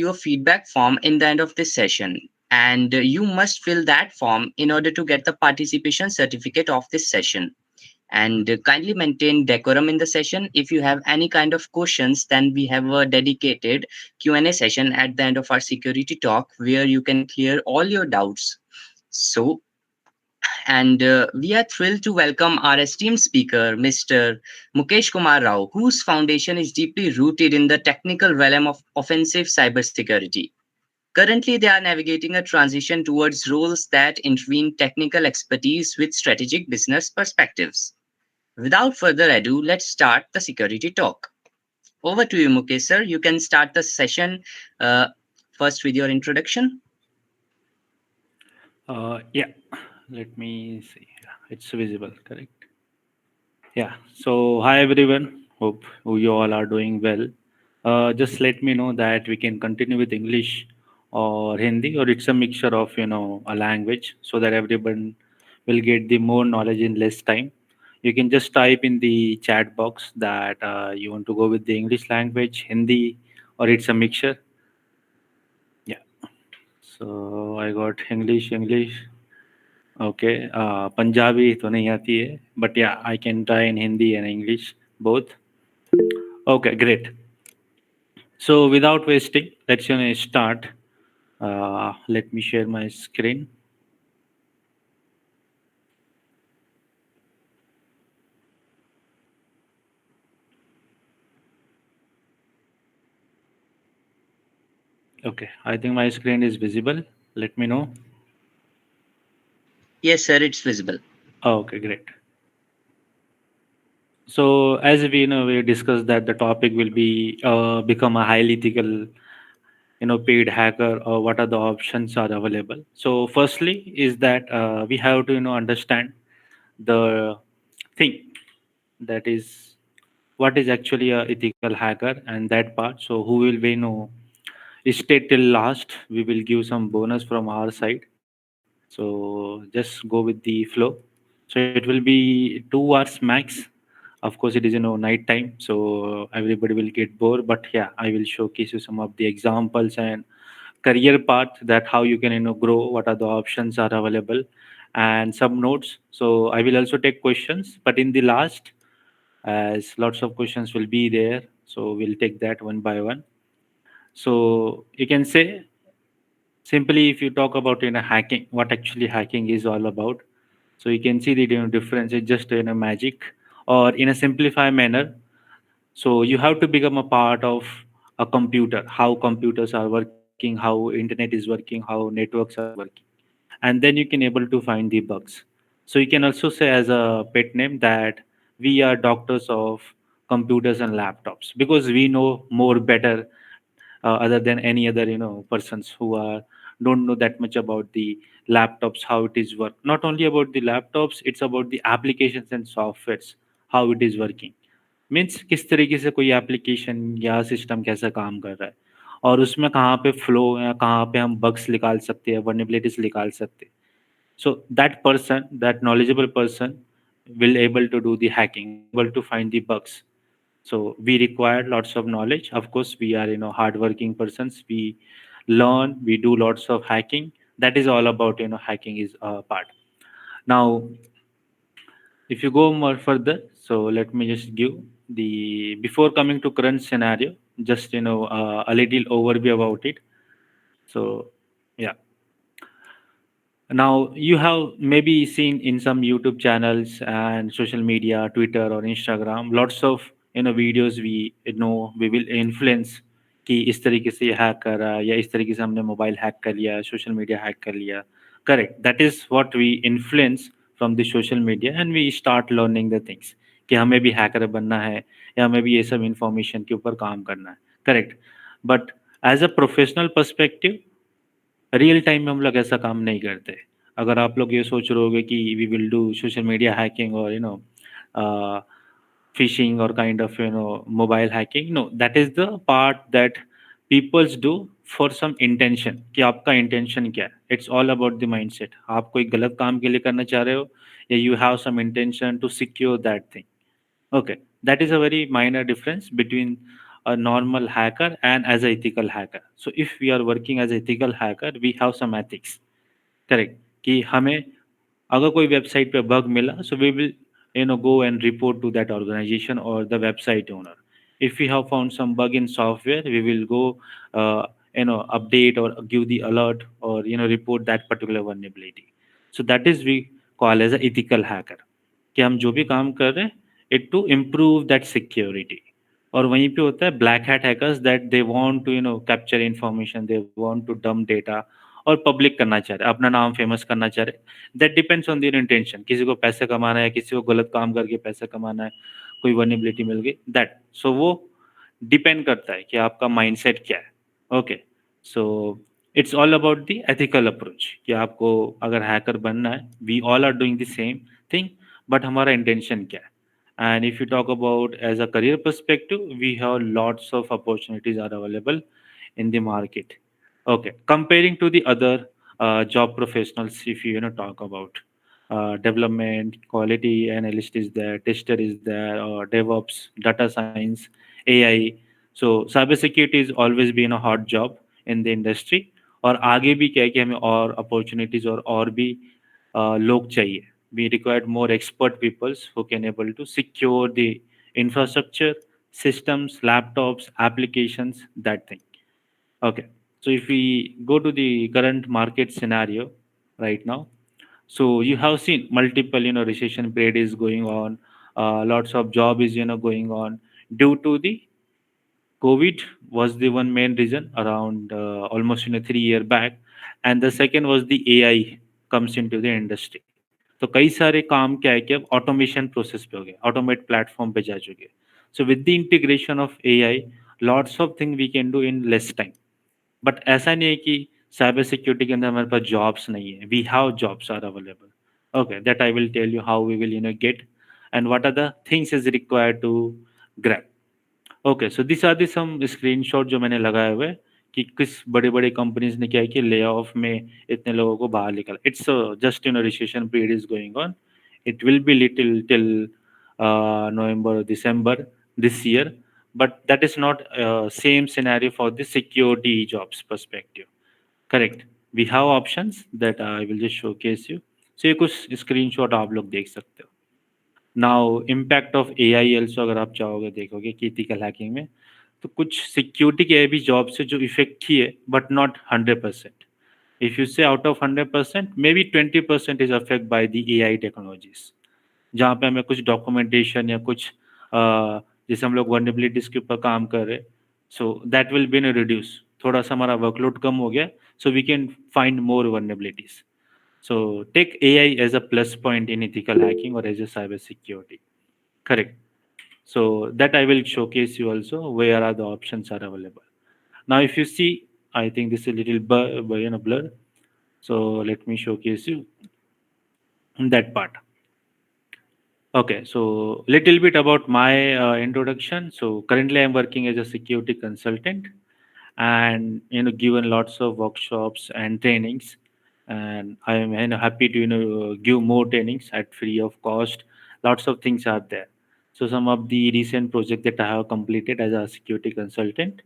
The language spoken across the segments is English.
you a feedback form in the end of this session, and you must fill that form in order to get the participation certificate of this session. And kindly maintain decorum in the session. If you have any kind of questions, then we have a dedicated Q&A session at the end of our security talk where you can clear all your doubts. So, and we are thrilled to welcome our esteemed speaker, Mr. Mukesh Kumar Rao, whose foundation is deeply rooted in the technical realm of offensive cybersecurity. Currently, they are navigating a transition towards roles that intervene technical expertise with strategic business perspectives. Without further ado, let's start the security talk. Over to you, Mukesh sir. You can start the session uh, first with your introduction. Yeah, let me see. Yeah, it's visible, correct? Yeah. So, hi everyone. Hope you all are doing well. Just let me know that we can continue with English or Hindi, or it's a mixture of a language, so that everyone will get the more knowledge in less time. You can just type in the chat box that you want to go with the English language, Hindi, or it's a mixture. Yeah. So I got English. Okay, Punjabi तो नहीं आती है, but yeah, I can try in Hindi and English both. Okay, great. So without wasting, let's start. Let me share my screen. Okay, I think my screen is visible. Let me know. Yes, sir, it's visible. Okay, great. So as we we discussed that the topic will be become a highly ethical paid hacker, or what are the options are available. So firstly is that we have to understand the thing, that is what is actually a ethical hacker, and that part. So who will we stay till last, we will give some bonus from our side. So just go with the flow. So it will be 2 hours max. Of course it is night time, so everybody will get bored, but yeah, I will showcase you some of the examples and career path, that how you can grow, what are the options are available, and some notes. So I will also take questions, but in the last, as lots of questions will be there, so we'll take that one by one. So you can say, simply, if you talk about hacking, what actually hacking is all about. So you can see the difference is just magic, or in a simplified manner. So you have to become a part of a computer, how computers are working, how internet is working, how networks are working, and then you can able to find the bugs. So you can also say as a pet name that we are doctors of computers and laptops, because we know more better other than any other persons who are don't know that much about the laptops, how it is work. Not only about the laptops, it's about the applications and softwares, how it is working. Means किस तरीके से कोई application या system कैसा काम कर रहा है, और उसमें कहाँ पे फ्लो या कहाँ पे हम बग्स निकाल सकते हैं, वर्नेबिलिटीज निकाल सकते हैं. So that person, that knowledgeable person, will able to do the hacking, will able to find the bugs. So we require lots of knowledge. Of course, we are hardworking persons. We learn, we do lots of hacking. That is all about hacking is a part. Now, if you go more further, so let me just give the before coming to current scenario, just a little overview about it. So yeah. Now you have maybe seen in some YouTube channels and social media, Twitter or Instagram, lots of videos we we will influence कि इस तरीके से hack कर रहा है, या इस तरीके से हमने मोबाइल हैक कर लिया, सोशल मीडिया हैक कर लिया. Correct, that is what we influence from the social media, and we start learning the things कि हमें भी हैकर बनना है, या हमें भी ये सब इंफॉर्मेशन के ऊपर काम करना है. Correct. But as a professional perspective, real time में हम लोग ऐसा काम नहीं करते. अगर आप लोग ये सोच रहे होगे कि we will do social media hacking और phishing or kind of mobile hacking, no, that is the part that peoples do for some intention, कि आपका intention क्या है. It's all about the mindset. आप कोई गलत काम के लिए करना चाह रहे हो, या you have some intention to secure that thing. Okay, that is a very minor difference between a normal hacker and as an ethical hacker. So if we are working as ethical hacker, we have some ethics. Correct. कि हमें अगर कोई website पे bug मिला, so we will go and report to that organization or the website owner. If we have found some bug in software, we will go update or give the alert or report that particular vulnerability. So that is we call as a ethical hacker, कि हम जो भी काम कर रहे हैं it to improve that security. और वहीं पे होता है black hat hackers that they want to capture information, they want to dump data और पब्लिक करना चाह रहे, अपना नाम फेमस करना चाह रहे। That depends on their intention, किसी को पैसे कमाना है, किसी को गलत काम करके पैसे कमाना है, कोई वर्नेबिलिटी मिल गई दैट, सो वो डिपेंड करता है कि आपका माइंडसेट क्या है। Okay, so it's all about the ethical approach कि आपको अगर हैकर बनना है, we all are doing the same thing, but हमारा इंटेंशन क्या है। And if you talk about as a career perspective, we have lots of opportunities are available in the market. Okay, comparing to the other job professionals, if you talk about development, quality analyst is there, tester is there, or DevOps, data science, AI. So cybersecurity is always been a hot job in the industry. और आगे भी क्या है कि हमें और opportunities और भी लोग चाहिए। We required more expert peoples who can able to secure the infrastructure, systems, laptops, applications, that thing. Okay. So if we go to the current market scenario right now, so you have seen multiple, recession period is going on. Lots of job is, going on due to the COVID was the one main reason around almost 3 year back, and the second was the AI comes into the industry. तो कई सारे काम क्या है कि अब automation process पे हो गए, ऑटोमेट प्लेटफॉर्म पे जा चुके। So with the integration of AI, lots of thing we can do in less time. But ऐसा नहीं है कि साइबर सिक्योरिटी के अंदर हमारे पास जॉब्स नहीं है, we have jobs are available. Okay, that I will tell you how we will get and what are the things is required to grab. Okay, so this are the some screenshot जो मैंने लगाए हुए हैं कि किस बड़े बड़े companies ने क्या है कि ले ऑफ में इतने लोगों को बाहर निकाला। It's just recession period is going on, it will be little till November December this year, but that is not same scenario for the security jobs perspective. Correct, we have options that I will just showcase you. So ये कुछ screenshot आप लोग देख सकते हो। Now impact of AI also अगर आप चाहोगे देखोगे कि इथिकल हैकिंग में, तो कुछ सिक्योरिटी के भी जॉब्स है जो इफेक्ट किए बट नॉट 100%। इफ यू से out of 100% may be 20% is affect by the AI technologies, जहाँ पे हमें कुछ डॉक्यूमेंटेशन या कुछ जैसे हम लोग वर्नेबिलिटीज के ऊपर काम कर रहे, so that will be reduce, थोड़ा सा हमारा वर्कलोड कम हो गया, so we can find more vulnerabilities. So take AI as a plus point in ethical hacking or as a cyber security. Correct. So that I will showcase you also where are the options are available. Now, if you see, I think this is a little blur. So let me showcase you that part. Okay, so little bit about my introduction. So currently I'm working as a security consultant, and given lots of workshops and trainings, and I am happy to give more trainings at free of cost. Lots of things are there. So some of the recent project that I have completed as a security consultant,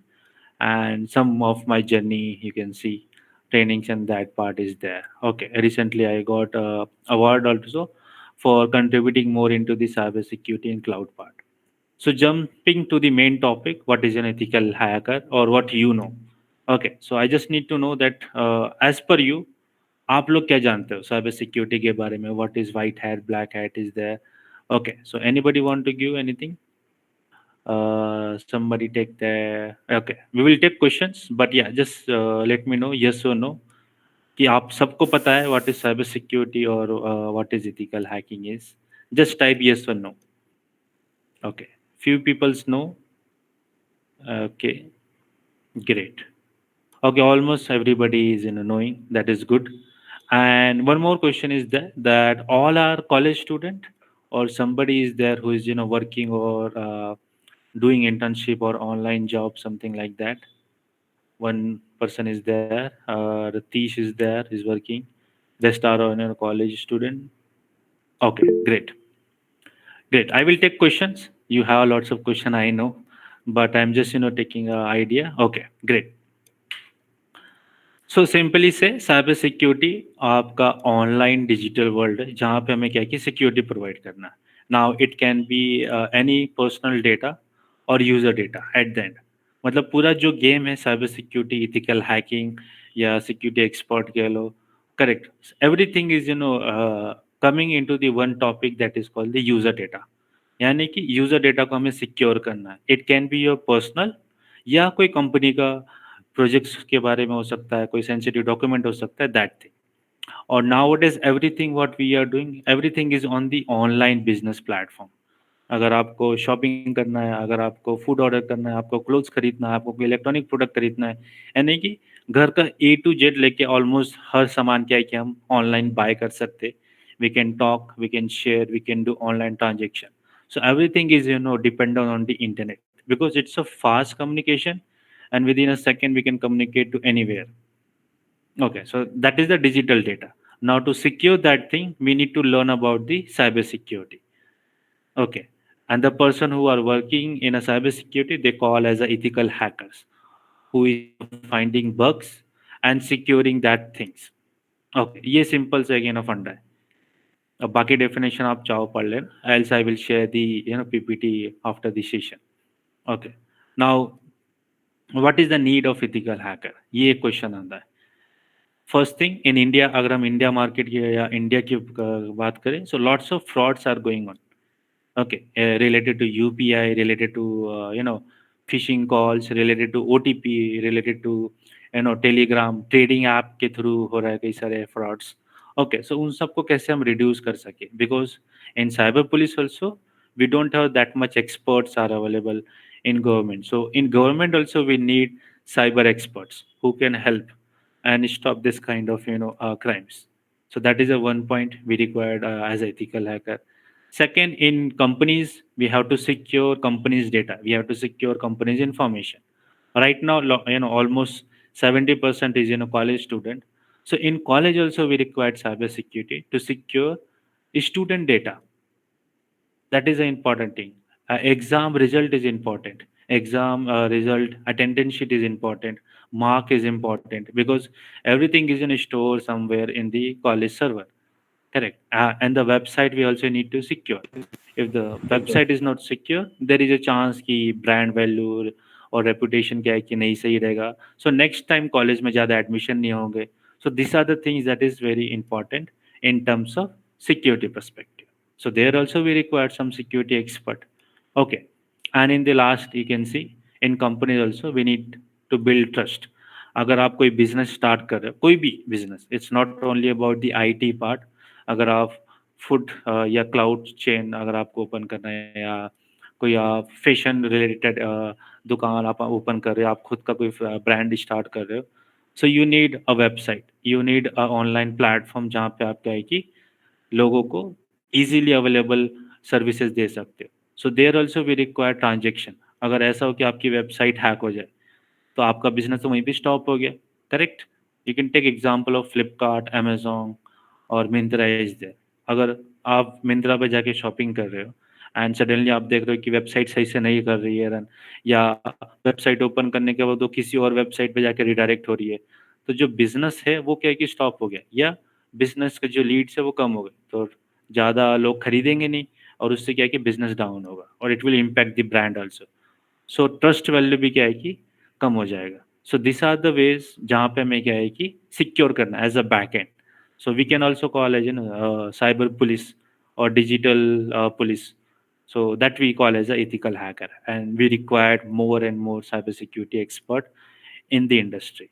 and some of my journey you can see trainings, and that part is there. Okay, recently I got award also for contributing more into the cyber security and cloud part. So jumping to the main topic, what is an ethical hacker or what you know? Okay, so I just need to know that as per you, आप लोग क्या जानते हो cyber security के बारे में? What is white hat, black hat is there? Okay, so anybody want to give anything? Somebody take the, okay, we will take questions, but yeah, just let me know yes or no कि आप सबको पता है what is cyber security or what is ethical hacking is. Just type yes or no. Okay, few people's know. Okay, great. Okay, almost everybody is knowing. That is good. And one more question is that all are college student or somebody is there who is working or doing internship or online job, something like that. One person is there. Ratish is there. Is working. Rest are college student. Okay, great. Great. I will take questions. You have lots of question, I know, but I'm just taking an idea. Okay, great. So simply से cyber security आपका online digital world है जहाँ पे हमें क्या है कि security provide करना है. Now it can be any personal data और user data at the end. मतलब पूरा जो गेम है साइबर सिक्योरिटी इथिकल हैकिंग या सिक्योरिटी एक्सपर्ट कह लो. Correct. Everything is coming into the one topic that is called the user data. यानी कि यूज़र डेटा को हमें सिक्योर करना है. It can be your personal या कोई कंपनी का प्रोजेक्ट्स के बारे में हो सकता है, कोई सेंसिटिव डॉक्यूमेंट हो सकता है, दैट थिंग. और now it is everything what we are doing, everything is on the online business platform. अगर आपको शॉपिंग करना है, अगर आपको फूड ऑर्डर करना है, आपको क्लोथ्स खरीदना है, आपको कोई इलेक्ट्रॉनिक प्रोडक्ट खरीदना है, यानी कि घर का A to Z लेके ऑलमोस्ट हर सामान क्या है कि हम ऑनलाइन बाय कर सकते. We can talk, we can share, we can do online transaction. So everything is dependent on the internet because it's a fast communication, and within a second we can communicate to anywhere. Okay, so that is the digital data. Now to secure that thing, we need to learn about the cyber security. Okay, and the person who are working in a cyber security they call as a ethical hackers, who is finding bugs and securing that things. Okay, ये simple से again a funda है. अब बाकी definition आप चाहो पढ़ लेना, else I will share the PPT after the session. Okay. Now what is the need of ethical hacker, ये एक क्वेश्चन आता है. फर्स्ट थिंग इन इंडिया, अगर हम इंडिया मार्केट की या इंडिया की बात करें, so lots of frauds are going on. Okay, related to UPI, related to phishing calls, related to OTP, related to Telegram trading app के थ्रू हो रहा है कई सारे frauds. Okay, so उन सबको कैसे हम reduce कर सके, because in cyber police also we don't have that much experts are available in government. So in government also we need cyber experts who can help and stop this kind of crimes. So that is a one point we required as ethical hacker. Second, in companies, we have to secure companies' data. We have to secure companies' information. Right now, almost 70% is college student. So in college also we required cyber security to secure student data. That is an important thing. Exam result is important. Exam result attendance sheet is important. Mark is important because everything is in a store somewhere in the college server. Correct. And the website we also need to secure. If the website is not secure, there is a chance कि brand value और reputation क्या है कि नहीं सही रहेगा. So next time college में ज़्यादा admission नहीं होंगे. So these are the things that is very important in terms of security perspective. So there also we require some security expert. Okay. And in the last you can see in companies also we need to build trust. अगर आप कोई business start कर रहे हो, कोई भी business, it's not only about the IT part. अगर आप फूड या क्लाउड चेन अगर आपको ओपन करना है, या कोई आप फैशन रिलेटेड दुकान आप ओपन कर रहे हो, आप खुद का कोई ब्रांड स्टार्ट कर रहे हो, so you need a website, you need a online platform जहाँ पे आप क्या है कि लोगों को इजीली अवेलेबल सर्विसेज दे सकते हो. So there also we require transaction. अगर ऐसा हो कि आपकी वेबसाइट हैक हो जाए तो आपका बिजनेस तो वहीं पे स्टॉप हो गया. Correct. You can take example of Flipkart, Amazon और मिंत्रा इज देयर. अगर आप मिंत्रा पे जाके शॉपिंग कर रहे हो एंड सडनली आप देख रहे हो कि वेबसाइट सही से नहीं कर रही है रन, या वेबसाइट ओपन करने के बाद वो किसी और वेबसाइट पे जाके रिडायरेक्ट हो रही है, तो जो बिजनेस है वो क्या है कि स्टॉप हो गया, या बिजनेस के जो लीड्स है वो कम हो गए, तो ज़्यादा लोग खरीदेंगे नहीं, और उससे क्या है कि बिजनेस डाउन होगा और it will impact the brand also. So trust value भी क्या है कि कम हो जाएगा. So this are the ways जहाँ पे हमें क्या है कि सिक्योर करना as a back end. So we can also call as an cyber police or digital police. So that we call as a ethical hacker, and we required more and more cybersecurity expert in the industry.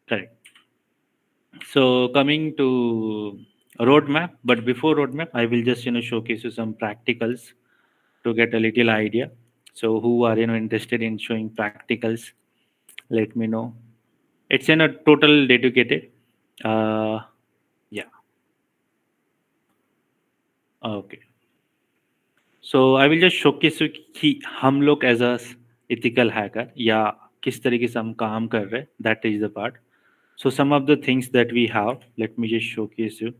Correct. So coming to roadmap, but before roadmap, I will just showcase you some practicals to get a little idea. So who are interested in showing practicals, let me know. It's in a total dedicated. Uh, yeah. Okay. So I will just showcase कि हम लोग as a ethical hacker या किस तरीके से हम काम कर रहे हैं, that is the part. So some of the things that we have, let me just showcase you.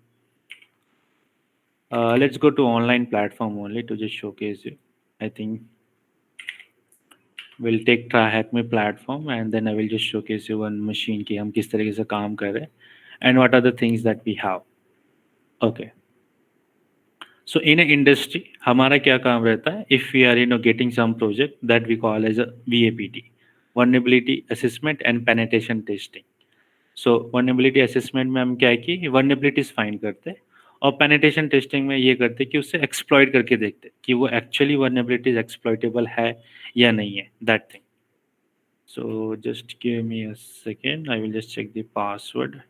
Let's go to online platform only to just showcase you. I think will take try hack my platform and then I will just showcase you one machine की हम किस तरीके से काम कर रहे हैं and what are the things that we have. Okay. So in a industry हमारा क्या काम रहता है, if we are getting some project that we call as a VAPT, vulnerability assessment and penetration testing. So vulnerability assessment में हम क्या है कि वर्नेबिलिटीज फाइंड करते हैं, और पेनिट्रेशन टेस्टिंग में ये करते हैं कि उससे एक्सप्लॉइट करके देखते हैं कि वो एक्चुअली वर्नेबिलिटीज एक्सप्लॉइटेबल है या नहीं है, that thing. So just give me a second. I will just check the password.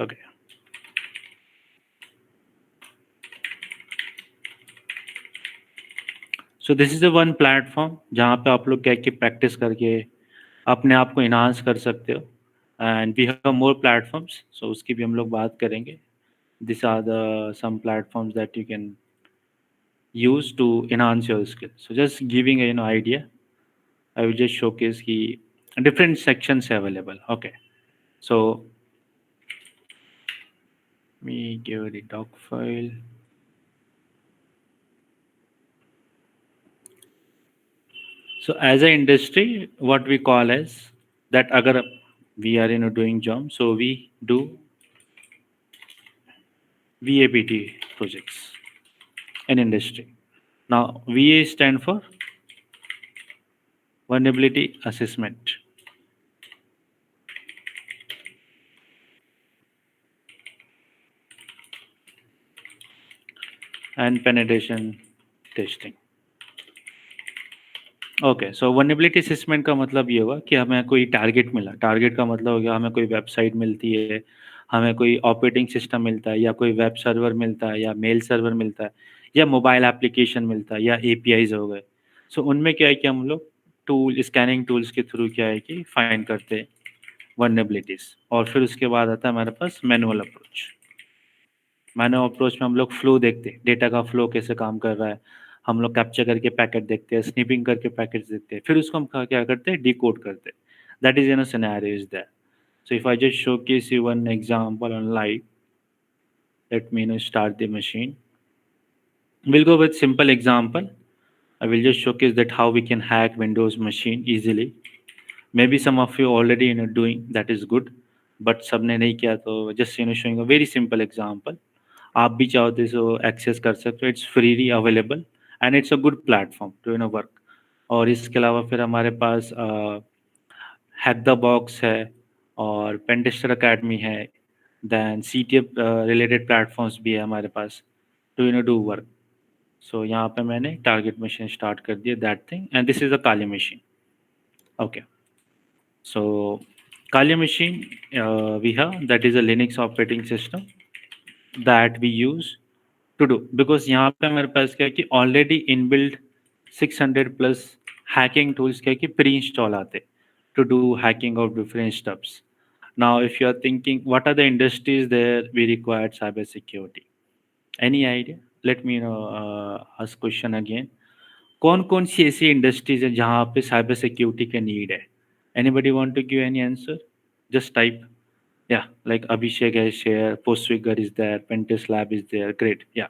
Okay. So this is the one platform जहाँ पे आप लोग क्या कि प्रैक्टिस करके अपने आप को इन्हांस कर सकते हो. And we have more platforms, so उसकी भी हम लोग बात करेंगे. This are the some platforms that you can use to enhance your skill. So just giving a idea, I will just showcase the different sections available. Okay. So let me give the doc file. So as an industry, what we call as that agar we are doing job, so we do VAPT projects in industry. Now VA stand for vulnerability assessment and penetration testing. Okay. So vulnerability assessment का मतलब ये हुआ कि हमें कोई target मिला. Target का मतलब हो गया हमें कोई वेबसाइट मिलती है, हमें कोई ऑपरेटिंग सिस्टम मिलता है, या कोई वेब सर्वर मिलता है, या मेल सर्वर मिलता है, या मोबाइल एप्लीकेशन मिलता है, या एपीआईज हो गए. सो उनमें क्या है कि हम लोग टूल स्कैनिंग टूल्स के थ्रू क्या है कि फाइंड करते हैं वल्नरेबिलिटीज. और फिर उसके बाद आता है हमारे पास मैनुअल अप्रोच. मैनुअल अप्रोच में हम लोग फ्लो देखते हैं, डेटा का फ्लो कैसे काम कर रहा है. हम लोग कैप्चर करके पैकेट देखते हैं, स्निपिंग करके पैकेट्स देखते हैं, फिर उसको हम क्या करते हैं, डिकोड करते हैं. That is scenario is that. So if I just showcase you one example on live, let me start the machine. We'll go with simple example. I will just showcase that how we can hack Windows machine easily. Maybe some of you already doing that is good, but सबने नहीं किया तो just showing a very simple example. आप भी चाहो तो इसको access कर सकते हो. It's freely available and it's a good platform to work. और इसके अलावा फिर हमारे पास हैक द बॉक्स है, और पेनटेस्टर अकेडमी है, देन CTF रिलेटेड प्लेटफॉर्म्स भी है हमारे पास टू डू वर्क. सो यहाँ पे मैंने टारगेट मशीन स्टार्ट कर दिया, that thing, and this is a Kali machine. Okay. So Kali machine we have that is a Linux operating system that we use to do, because यहाँ पे मेरे पास क्या है कि already inbuilt 600 plus hacking tools क्या है कि प्री इंस्टॉल आते to do hacking of different stuffs. Now if you are thinking what are the industries there we required cyber security, any idea? Let me ask question again. कौन कौन सी ऐसी industries है जहाँ पे साइबर सिक्योरिटी का need है? Anybody want to give any answer? Just type. Yeah, like Abhishek has shared, Postfigure is there, Pentest Lab is there. Great. Yeah.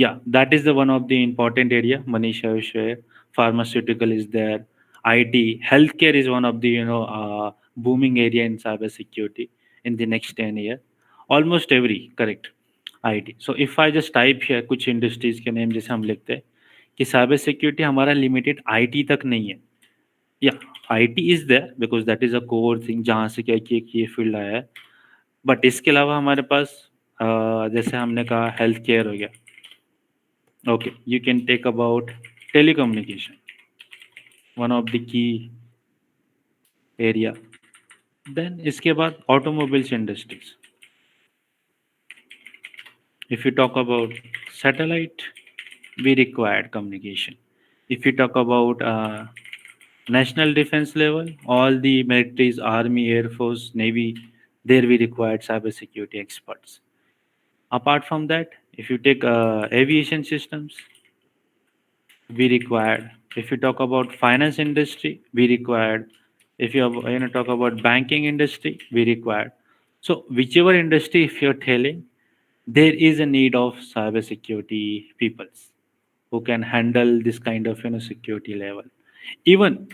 Yeah, that is the one of the important area. Manisha will share. Pharmaceutical is there. IT, healthcare is one of the booming area in cyber security in the next 10 year. Almost every correct. IT. So if I just type here कुछ industries के name जैसे हम लिखते हैं कि cyber security हमारा limited IT तक नहीं है. Yeah, IT is there because that is a core thing जहाँ से क्या है कि एक ये फील्ड आया है. बट इसके अलावा हमारे पास जैसे हमने कहा हेल्थ केयर हो गया. Okay, you can take about telecommunication, one of the key area. Then इसके बाद automobiles industries. If you talk about satellite, we required communication. If you talk about National defense level, all the militaries, army, air force, navy, there we required cybersecurity experts. Apart from that, if you take aviation systems, we required. If you talk about finance industry, we required. If talk about banking industry, we required. So whichever industry, if you're telling, there is a need of cybersecurity peoples who can handle this kind of security level. Even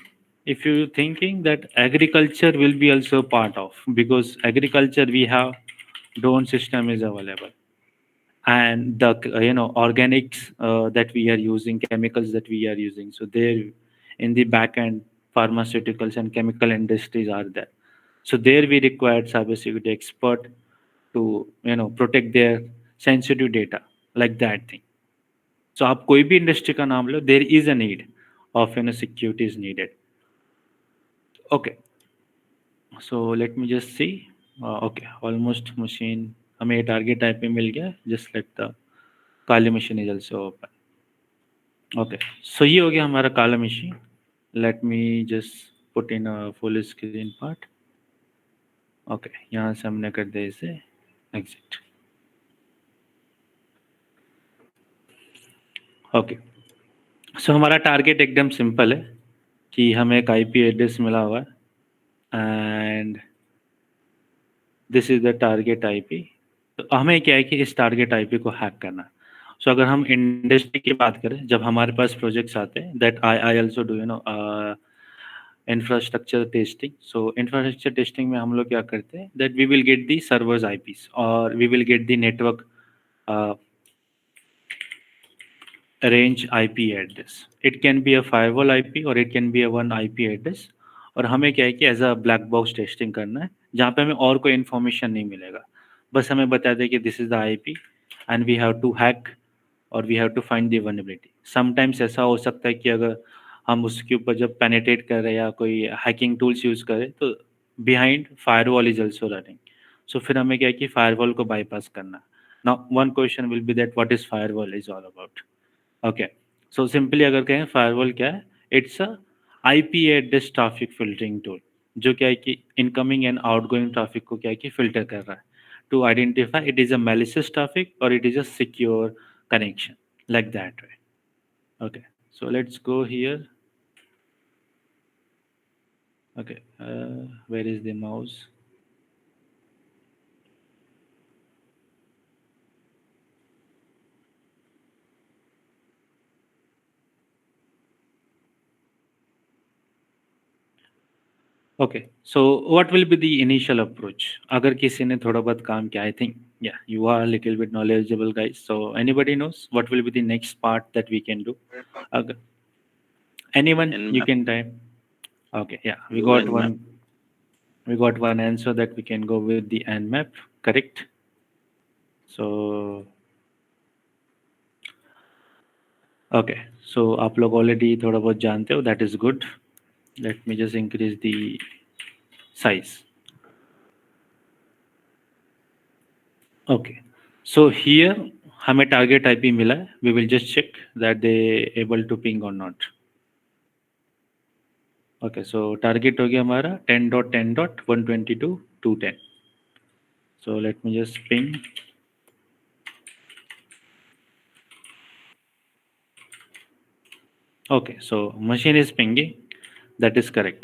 if you're thinking that agriculture will be also part of, because agriculture we have drone system is available, and the organics that we are using, chemicals that we are using, so there in the back end, pharmaceuticals and chemical industries are there. So there we required cybersecurity expert to protect their sensitive data, like that thing. So आप कोई भी industry का नाम लो, there is a need of security is needed. Okay, so let me just see. Okay, almost machine हमें ये target type पे मिल गया. Just let the Kali machine is also open. Okay, so ये हो गया हमारा काला machine. Let me just put in a full screen part. Okay, यहाँ से हमने कर दिया इसे exit. Okay, so हमारा target एकदम simple है कि हमें एक IP एड्रेस मिला हुआ है, and this is the target IP. तो हमें क्या है कि इस टारगेट आईपी को हैक करना है. सो अगर हम इंडस्ट्री की बात करें, जब हमारे पास प्रोजेक्ट्स आते हैं, that I also do infrastructure testing. So infrastructure testing में हम लोग क्या करते हैं, that we will get the servers IPs और we will get the network range IP address. It can be a firewall IP or it can be a one IP address. और हमें क्या है कि as a black box testing करना है, जहाँ पे हमें और कोई इन्फॉर्मेशन नहीं मिलेगा. बस हमें बता दें कि this is the IP and we have to hack और we have to find the vulnerability. Sometimes ऐसा हो सकता है कि अगर हम उसके ऊपर जब पेनिट्रेट कर रहे हैं या कोई हैकिंग टूल्स यूज़ करें, तो behind firewall is also running. So फिर हमें क्या है कि फायरवॉल को बाईपास करना है. Now one question will be that what is firewall is all about. Okay, so simply अगर कहें फायरवॉल क्या है, it's a IP address traffic filtering tool, जो क्या है कि इनकमिंग एंड आउटगोइंग ट्रैफिक को क्या है कि फिल्टर कर रहा है to identify it is a malicious traffic और it is a secure connection, like that way. Okay, so let's go here. Okay, where is the mouse. Okay, so what will be the initial approach? अगर किसी ने थोड़ा बहुत काम किया, I think, yeah, you are a little bit knowledgeable guys. So anybody knows what will be the next part that we can do? अगर anyone, you And can type. Okay, yeah, we do got and map. one. We got one answer that we can go with the Nmap, correct? So okay, so आप लोग already थोड़ा बहुत जानते हो, that is good. Let me just increase the size. Okay, so here हमें target IP मिला है. We will just check that they able to ping or not. Okay, so target हो गया हमारा 10.10.122.210. So let me just ping. Okay, so machine is pinging. That is correct.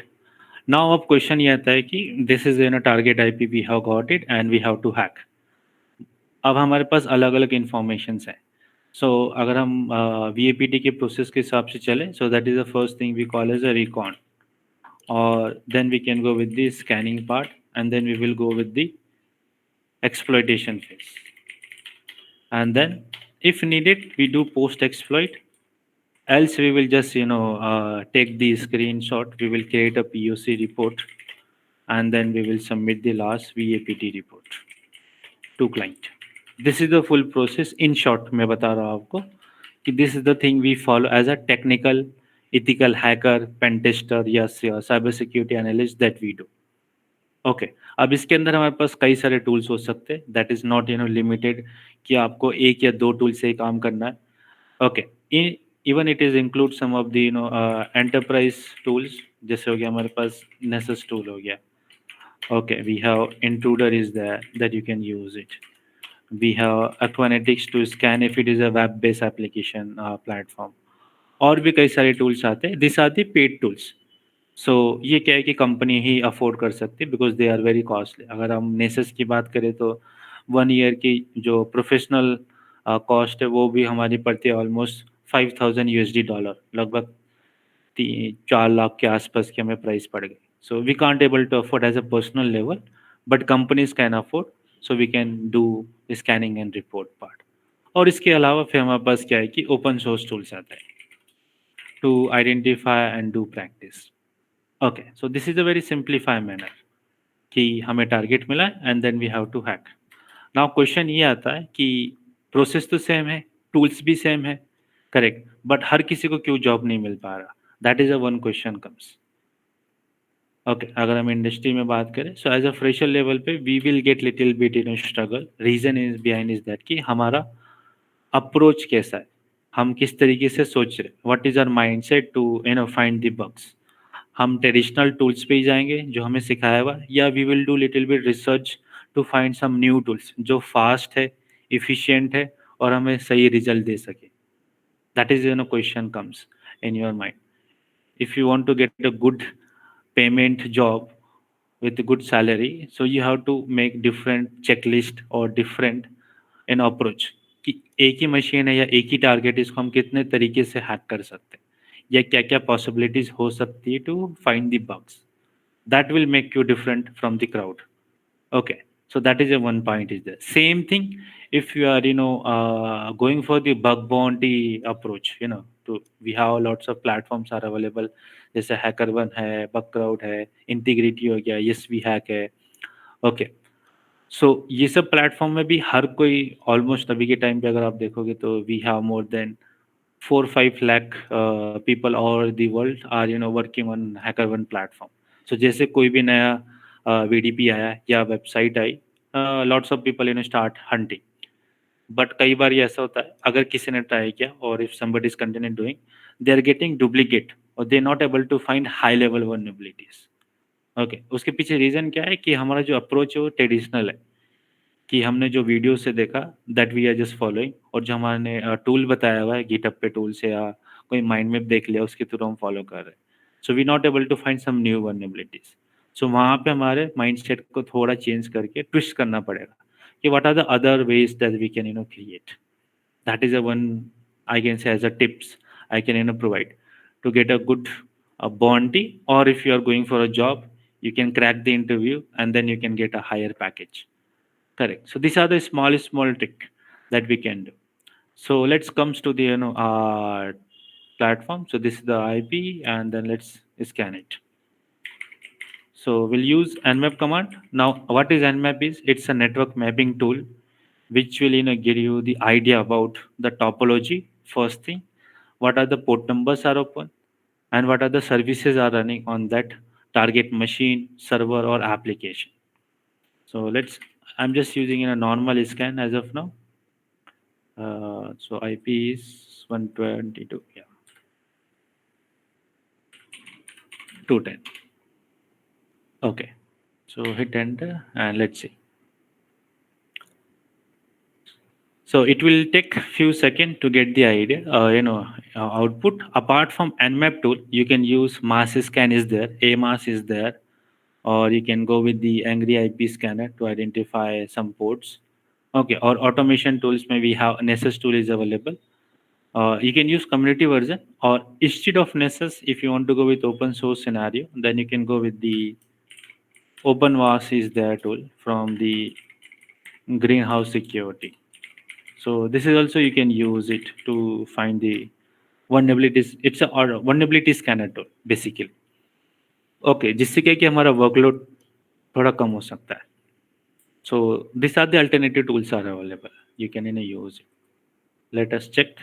Now अब question ये आता है कि this is target IP, we have got it and we have to hack. अब हमारे पास अलग अलग इन्फॉर्मेशंस हैं. सो अगर हम वीएपीटी के प्रोसेस के हिसाब से चलें, so that is the first thing we call as a recon, और then we can go with the scanning part and then we will go with the exploitation phase, and then if needed we do post exploit, else we will just take the screenshot, we will create a POC report, and then we will submit the last VAPT report to client. This is the full process in short. मैं बता रहा हूँ आपको कि this is the thing we follow as a technical ethical hacker pen tester या cyber security analyst that we do. Okay, अब इसके अंदर हमारे पास कई सारे टूल्स हो सकते हैं. दैट इज नॉट लिमिटेड कि आपको एक या दो टूल से ही काम करना है. Okay, even it is include some of the enterprise tools जैसे हो गया हमारे पास नेसेस टूल हो गया. Okay, we have intruder is there that you can use it. We have Aquanetics to scan if it is a web based application platform. और भी कई सारे टूल्स आते हैं. This are the paid tools. So ये क्या है कि कंपनी ही अफोर्ड कर सकती है because they are very costly. अगर हम नेसेस की बात करें तो 1 ईयर की जो प्रोफेशनल कॉस्ट है वो भी हमारी पड़ती है ऑलमोस्ट $5,000 लगभग 4 लाख के आसपास की हमें प्राइस पड़ गई. So we can't able to afford as a personal level but companies can afford. So we can do scanning and report part. और इसके अलावा फिर हमारे पास क्या है कि ओपन सोर्स टूल्स आता है to identify and do practice. Okay, so this is a very simplify manner कि हमें टारगेट मिला and then we have to hack. Now question ये आता है कि प्रोसेस तो सेम है, टूल्स भी सेम है, करेक्ट, बट हर किसी को क्यों जॉब नहीं मिल पा रहा. That is a one question comes. Okay, अगर हम इंडस्ट्री में बात करें so as a fresher level पे we will get little bit in struggle. Reason is behind is that कि हमारा अप्रोच कैसा है, हम किस तरीके से सोच रहे, what is our mindset to find the bugs. हम ट्रेडिशनल टूल्स पे ही जाएंगे जो हमें सिखाया हुआ, या we will do little bit research to find some new tools जो फास्ट है, इफिशिएंट है और हमें सही रिजल्ट दे सके. That is question comes in your mind. If you want to get a good payment job with good salary, so you have to make different checklist और different in approach कि एक ही machine है या एक ही target, इसको हम कितने तरीके से हैक कर सकते हैं या क्या क्या पॉसिबिलिटीज हो सकती है to find the bugs. That will make you different from the crowd. Okay, so that is a one point is there. Same thing if you are going for the bug bounty approach. To we have lots of platforms are available. जैसे hacker one है, bug crowd है, integrity हो गया, yes we hack है. Okay, so ये सब platform में भी हर कोई ऑलमोस्ट अभी के टाइम पे अगर आप देखोगे तो we have more than 4-5 lakh people all over the world are working on HackerOne platform. So जैसे कोई भी नया VDP आया या website I, lots of people start hunting. But कई बार ये ऐसा होता है अगर किसी ने ट्राई किया और if somebody is continue doing, they are getting duplicate और they not able to find high level vulnerabilities. Okay, उसके पीछे रीजन क्या है कि हमारा जो अप्रोच है वो ट्रेडिशनल है कि हमने जो वीडियो से देखा that we are just following, और जो हमारे टूल बताया हुआ है गिटअप पे टूल से या कोई माइंड मैप देख लिया उसके थ्रू हम फॉलो कर रहे हैं. So we not able to find some new vulnerabilities. So वहाँ पे हमारे माइंड सेट को थोड़ा चेंज करके ट्विस्ट करना पड़ेगा कि what are the other ways that we can create. That is a one I can say as a tips I can provide to get a good bounty, or if you are going for a job you can crack the interview and then you can get a higher package. Correct. So these are the small trick that we can do. So let's comes to the platform. So this is the IP, and then let's scan it. So we'll use nmap command. Now, what is nmap is? It's a network mapping tool which will give you the idea about the topology. First thing, what are the port numbers are open, and what are the services are running on that target machine, server, or application. So let's. I'm just using in a normal scan as of now. So IP is 122, yeah, 210. Okay, so hit enter and let's see. So it will take few seconds to get the idea, output. Apart from Nmap tool, you can use mass scan is there, AMAS is there, or you can go with the Angry IP scanner to identify some ports. Okay, or automation tools, maybe have Nessus tool is available. You can use community version, or instead of Nessus, if you want to go with open source scenario, then you can go with the OpenVAS is their tool from the greenhouse security. So this is also you can use it to find the vulnerabilities. It's a or vulnerability scanner tool basically. Okay, जिससे क्या है कि हमारा workload थोड़ा कम हो सकता है. So these are the alternative tools are available. You can use it. Let us check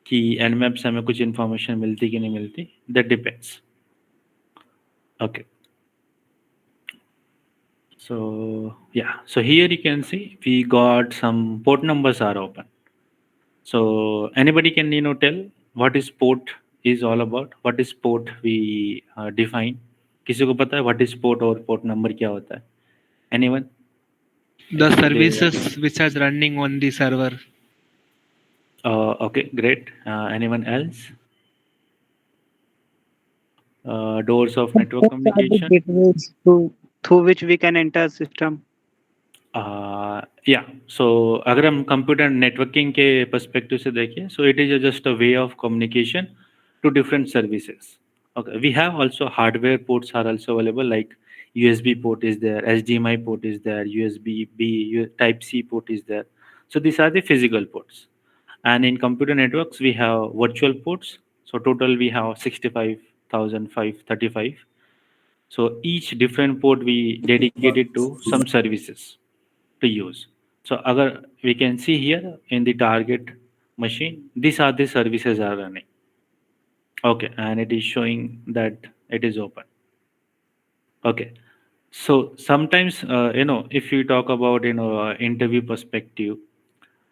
कि nmap से हमें कुछ information मिलती कि नहीं मिलती. That depends. Okay. So yeah, so here you can see we got some port numbers are open. So anybody can tell what is port is all about what is port we define. किसी को पता है what is port और port number क्या होता है? Anyone? The If they services which are running on the server. okay, great. Anyone else? Doors of network Ports are the communication. gateways through which we can enter system. या सो अगर हम computer networking के perspective से देखें, so it is just a way of communication to different services. Okay, we have also hardware ports are also available, like USB port is there, HDMI port is there, USB B, Type C port is there. So these are the physical ports. And in computer networks we have virtual ports. So total we have 65,535. So each different port we dedicated to some services to use. So agar we can see here in the target machine, these are the services are running. Okay, and it is showing that it is open. Okay, so sometimes if you talk about interview perspective,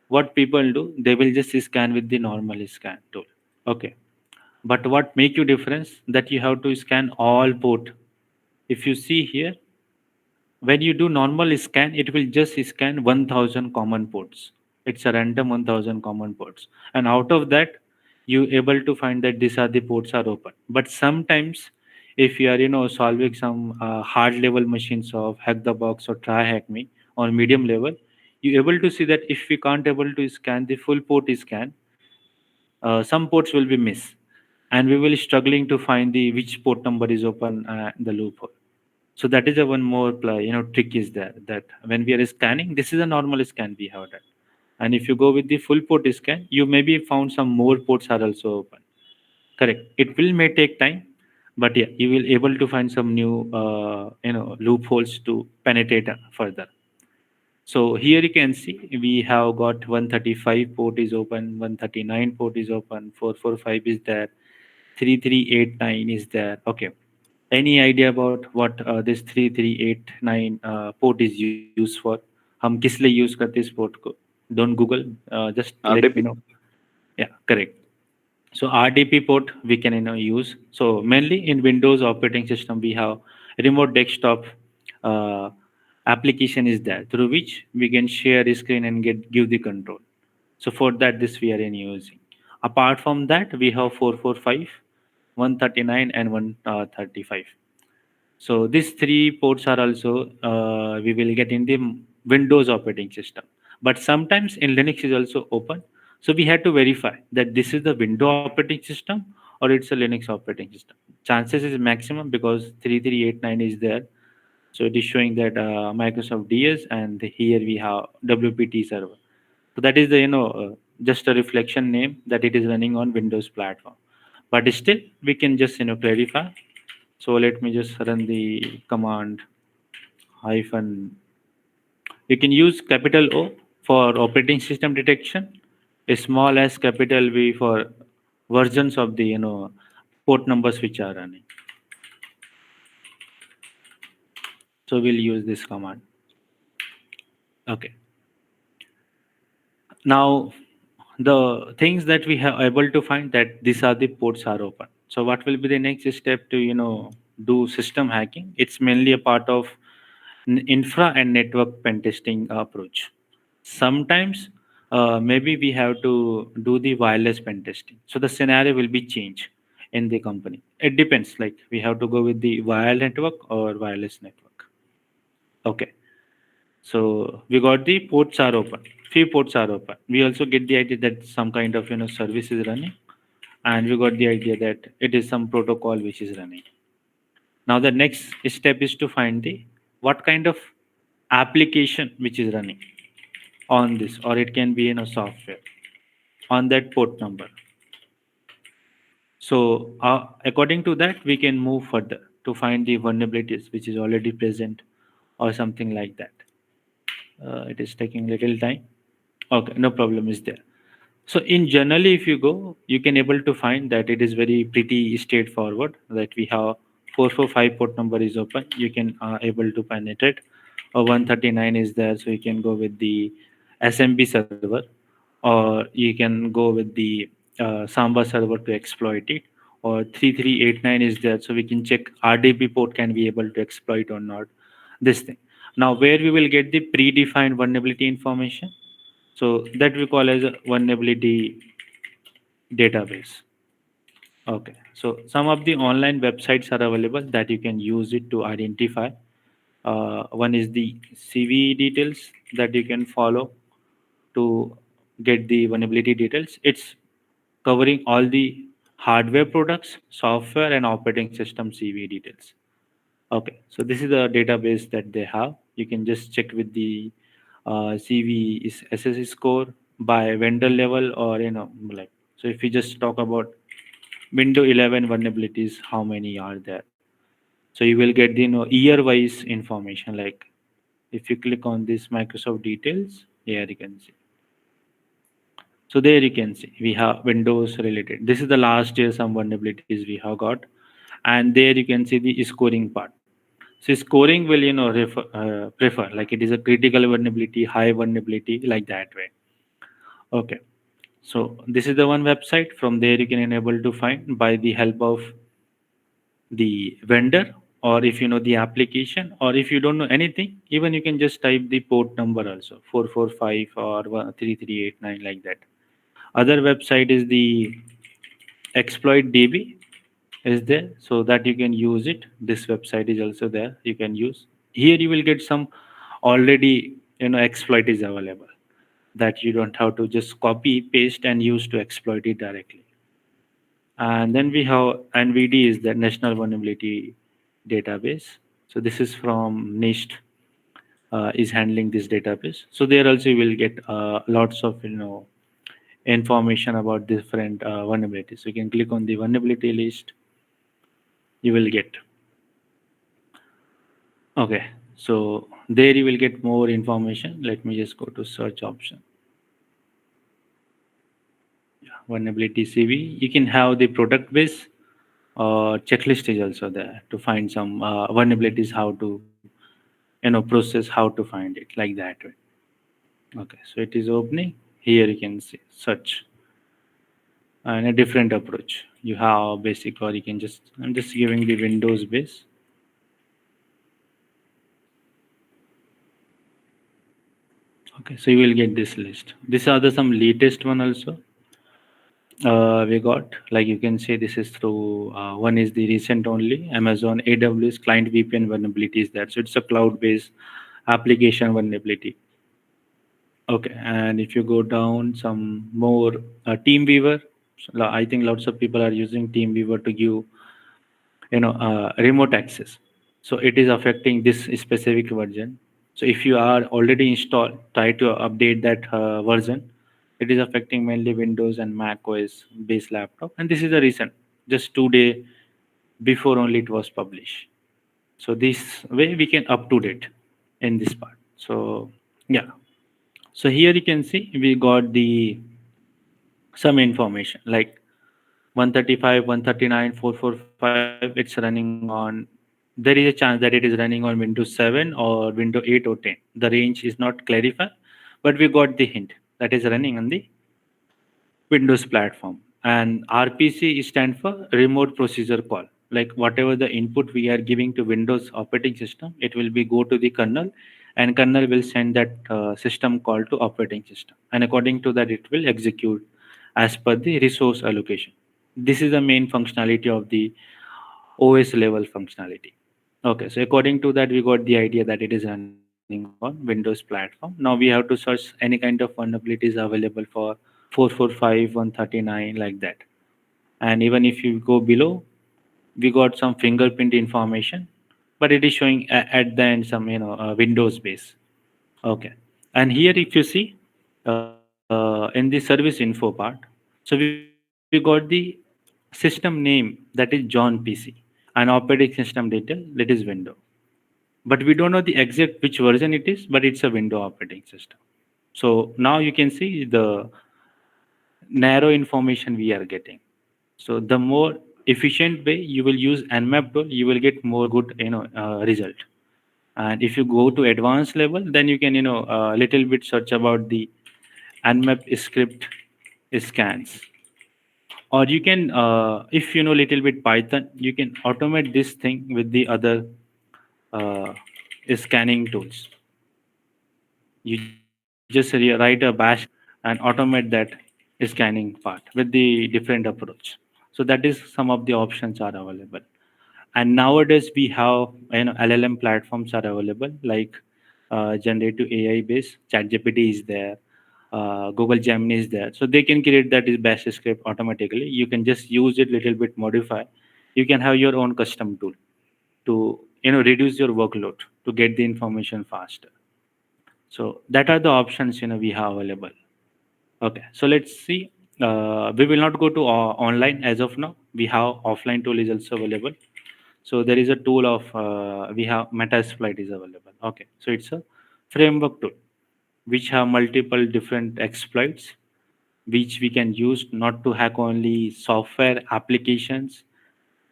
what people do, they will just scan with the normal scan tool. Okay, but what make you difference that you have to scan all port. If you see here, when you do normal scan, it will just scan 1000 common ports. It's a random 1000 common ports, and out of that you able to find that these are the ports are open. But sometimes if you are solving some hard level machines of hack the box or try hack me on medium level, you able to see that if we can't able to scan the full port scan, some ports will be miss, and we will struggling to find the which port number is open, the loophole. So that is a one more trick is there, that when we are scanning, this is a normal scan we have done, and if you go with the full port scan, you maybe found some more ports are also open. Correct, it will may take time, but yeah, you will able to find some new loopholes to penetrate further. So here you can see we have got 135 port is open, 139 port is open, 445 is there, 3389 is there. Okay, any idea about what this 3389 port is used for? हम किस लिए use करते हैं इस port को? Don't Google, just let me RDP. know. Yeah, correct. So RDP port we can use. So mainly in Windows operating system we have remote desktop uh, application is there, through which we can share a screen and give the control. So for that this we are using. Apart from that we have 445, 139 and 135. So these three ports are also we will get in the Windows operating system. But sometimes in Linux is also open. So we had to verify that this is the Windows operating system or it's a Linux operating system. Chances is maximum because 3389 is there. So it is showing that Microsoft DS, and here we have WPT server. So that is the just a reflection name that it is running on Windows platform. But still we can just clarify. So let me just run the command hyphen. You can use capital O for operating system detection, a small as capital V for versions of the port numbers which are running. So we'll use this command. Okay. Now the things that we have able to find that these are the ports are open. So what will be the next step to do system hacking? It's mainly a part of infra and network pen testing approach. Sometimes maybe we have to do the wireless pen testing, so the scenario will be changed in the company. It depends, like we have to go with the wired network or wireless network. Okay, so we got the ports are open, few ports are open. We also get the idea that some kind of service is running, and we got the idea that it is some protocol which is running. Now the next step is to find the what kind of application which is running on this, or it can be software on that port number. So according to that we can move further to find the vulnerabilities which is already present or something like that. It is taking little time. Okay, no problem is there. So in generally if you go, you can able to find that it is very pretty straightforward, that we have 445 port number is open, you can able to penetrate, or 139 is there, so you can go with the SMB server, or you can go with the Samba server to exploit it, or 3389 is there, so we can check RDP port can be able to exploit or not, this thing. Now where we will get the predefined vulnerability information, so that we call as a vulnerability database. Okay, so some of the online websites are available that you can use it to identify. One is the CV details that you can follow to get the vulnerability details. It's covering all the hardware products, software, and operating system CV details. Okay, so this is the database that they have. You can just check with the CV is SSE score by vendor level, or like, so if we just talk about Windows 11 vulnerabilities, how many are there? So you will get the year-wise information. Like if you click on this Microsoft details, here you can see. So there you can see we have Windows related. This is the last year some vulnerabilities we have got, and there you can see the scoring part. So scoring will prefer like it is a critical vulnerability, high vulnerability, like that way. Okay. So this is the one website. From there you can enable to find by the help of the vendor, or if you know the application, or if you don't know anything, even you can just type the port number also, 445 or 3389, like that. Other website is the exploit DB is there, so that you can use it. This website is also there, you can use. Here you will get some already exploit is available, that you don't have to just copy paste and use to exploit it directly. And then we have NVD is the National Vulnerability Database. So this is from NIST, is handling this database. So there also you will get lots of information about different vulnerabilities. So you can click on the vulnerability list, you will get. Okay, so there you will get more information. Let me just go to search option. Yeah, vulnerability CV. You can have the product base. Checklist is also there to find some vulnerabilities, how to process, how to find it, like that way. Okay, so it is opening. Here you can see search and a different approach. You have basic, or you can just, I'm just giving the Windows base. Okay, so you will get this list. These are the some latest one also. We got, like you can say, this is through one is the recent only Amazon AWS client VPN vulnerability is there. So it's a cloud based application vulnerability. Okay, and if you go down some more, TeamViewer. So I think lots of people are using TeamViewer to give remote access. So it is affecting this specific version. So if you are already installed, try to update that version. It is affecting mainly Windows and Mac OS based laptop, and this is the reason. Just 2 day before only it was published. So this way we can up to date in this part. So yeah. So here you can see we got the some information like 135, 139, 445. It's running on. There is a chance that it is running on Windows 7 or Windows 8 or 10. The range is not clarified, but we got the hint that is running on the Windows platform. And RPC stand for remote procedure call. Like whatever the input we are giving to Windows operating system, it will be go to the kernel, and kernel will send that system call to operating system. And according to that, it will execute as per the resource allocation. This is the main functionality of the OS level functionality. Okay, so according to that, we got the idea that it is running on Windows platform. Now we have to search any kind of vulnerabilities available for 445, 139, like that. And even if you go below, we got some fingerprint information, but it is showing at the end some Windows base. Okay, and here if you see in the service info part, so we got the system name that is John PC, and operating system detail that is Windows. But we don't know the exact which version it is, but it's a Windows operating system. So now you can see the narrow information we are getting. So the more efficient way you will use Nmap tool, you will get more good result. And if you go to advanced level, then you can little bit search about the Nmap script scans. Or you can, if you know little bit Python, you can automate this thing with the other uh, scanning tools. You just write a bash and automate that scanning part with the different approach. So that is some of the options are available. And nowadays we have, LLM platforms are available, like generative AI based ChatGPT is there, Google Gemini is there, so they can create that is bash script automatically. You can just use it little bit modify. You can have your own custom tool to reduce your workload to get the information faster. So that are the options we have available. Okay, so let's see. We will not go to online as of now. We have offline tool is also available. So there is a tool of we have Metasploit is available. Okay, so it's a framework tool which have multiple different exploits which we can use not to hack only software applications.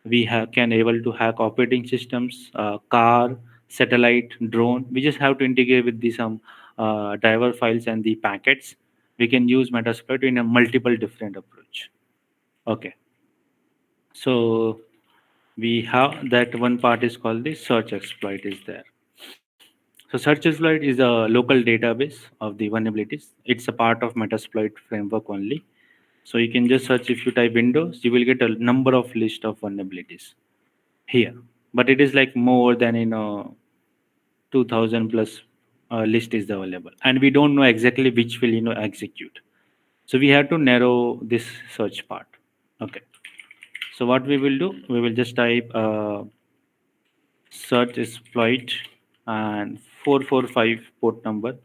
We can able to hack operating systems, car, satellite, drone. We just have to integrate with the some driver files and the packets. We can use Metasploit in a multiple different approach. Okay, so we have that one part is called the search exploit is there. So search exploit is a local database of the vulnerabilities. It's a part of Metasploit framework only. So you can just search, if you type Windows, you will get a number of list of vulnerabilities here. But it is like more than 2000 plus list is available, and we don't know exactly which will execute. So we have to narrow this search part. Okay. So what we will do, we will just type search exploit and 445 port number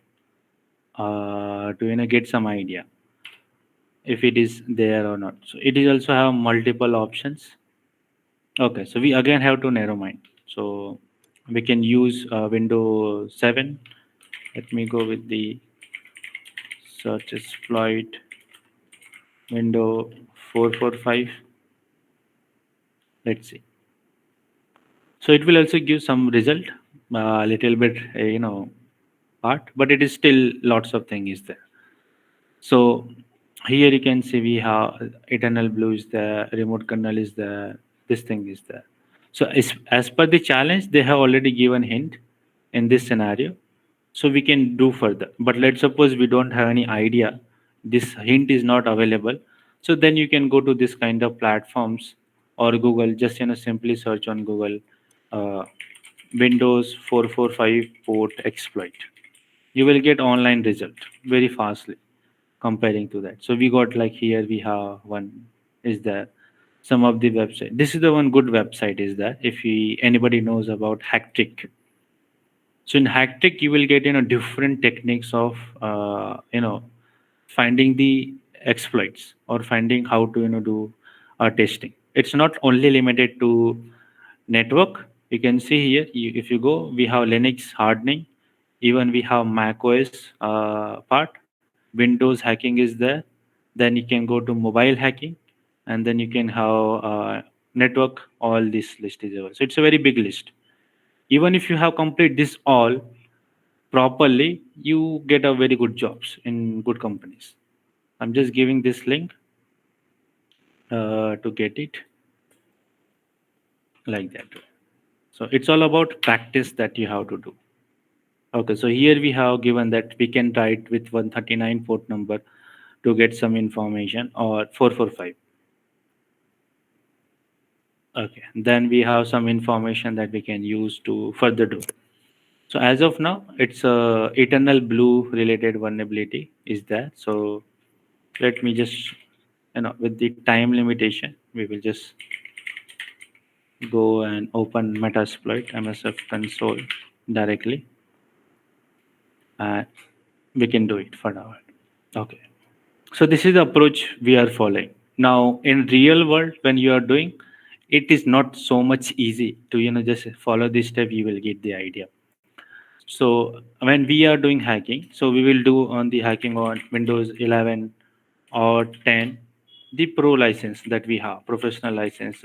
to get some idea if it is there or not. So it is also have multiple options. Okay, so we again have to narrow mine. So we can use Windows 7. Let me go with the search exploit window 445. Let's see. So it will also give some result, a little bit, part, but it is still lots of thing is there. So here you can see we have eternal blue is there, remote kernel is there, this thing is there. So as per the challenge, they have already given hint in this scenario. So we can do further. But let's suppose we don't have any idea, this hint is not available. So then you can go to this kind of platforms or Google, just simply search on Google uh, Windows 445 port exploit. You will get online result very fastly comparing to that. So we got like here we have one is there, some of the website. This is the one good website is that if anybody knows about Hacktrick. So in Hacktrick you will get different techniques of finding the exploits or finding how to do testing. It's not only limited to network. You can see here, if you go, we have Linux hardening, even we have Mac OS part, Windows hacking is there. Then you can go to mobile hacking, and then you can have network. All this list is over. So it's a very big list. Even if you have complete this all properly, you get a very good jobs in good companies. I'm just giving this link to get it like that. So it's all about practice that you have to do. Okay, so here we have given that we can try it with 139 port number to get some information, or 445. Okay, then we have some information that we can use to further do. So as of now, it's a eternal blue related vulnerability is there. So let me just, with the time limitation, we will just go and open Metasploit MSF console directly, and we can do it for now. Okay. So this is the approach we are following. Now in real world, when you are doing, it is not so much easy to just follow this step. You will get the idea. So when we are doing hacking, so we will do on the hacking on Windows 11 or 10, the pro license that we have, professional license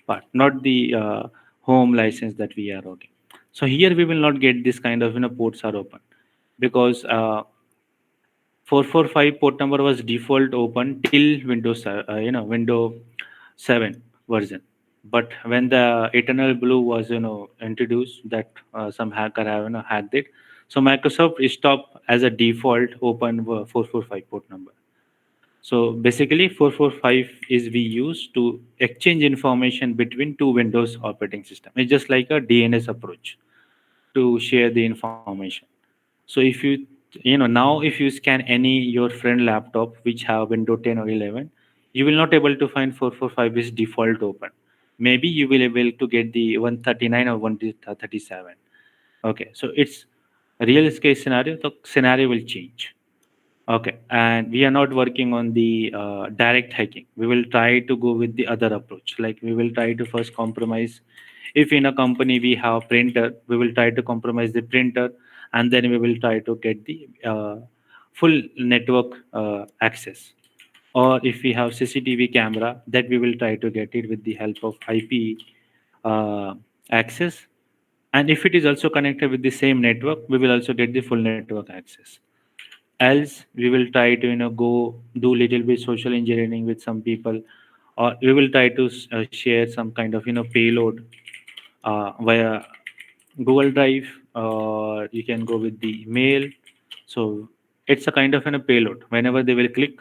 part, not the home license that we are working. So here we will not get this kind of ports are open, because 445 port number was default open till Windows 7 version. But when the eternal blue was introduced, that some hacker have hacked it, so Microsoft stopped as a default open 445 port number. So basically 445 is we use to exchange information between two Windows operating system. It's just like a DNS approach to share the information. So if now if you scan any your friend laptop which have Windows 10 or 11, you will not able to find 445 is default open. Maybe you will able to get the 139 or 137. Okay, so it's a real case scenario. The scenario will change. Okay, and we are not working on the direct hacking. We will try to go with the other approach. Like we will try to first compromise. If in a company we have printer, we will try to compromise the printer, and then we will try to get the full network access. Or if we have CCTV camera, that we will try to get it with the help of IP access. And if it is also connected with the same network, we will also get the full network access. Else we will try to go do little bit social engineering with some people, or we will try to share some kind of payload via Google Drive, or you can go with the mail. So it's a kind of payload. Whenever they will click,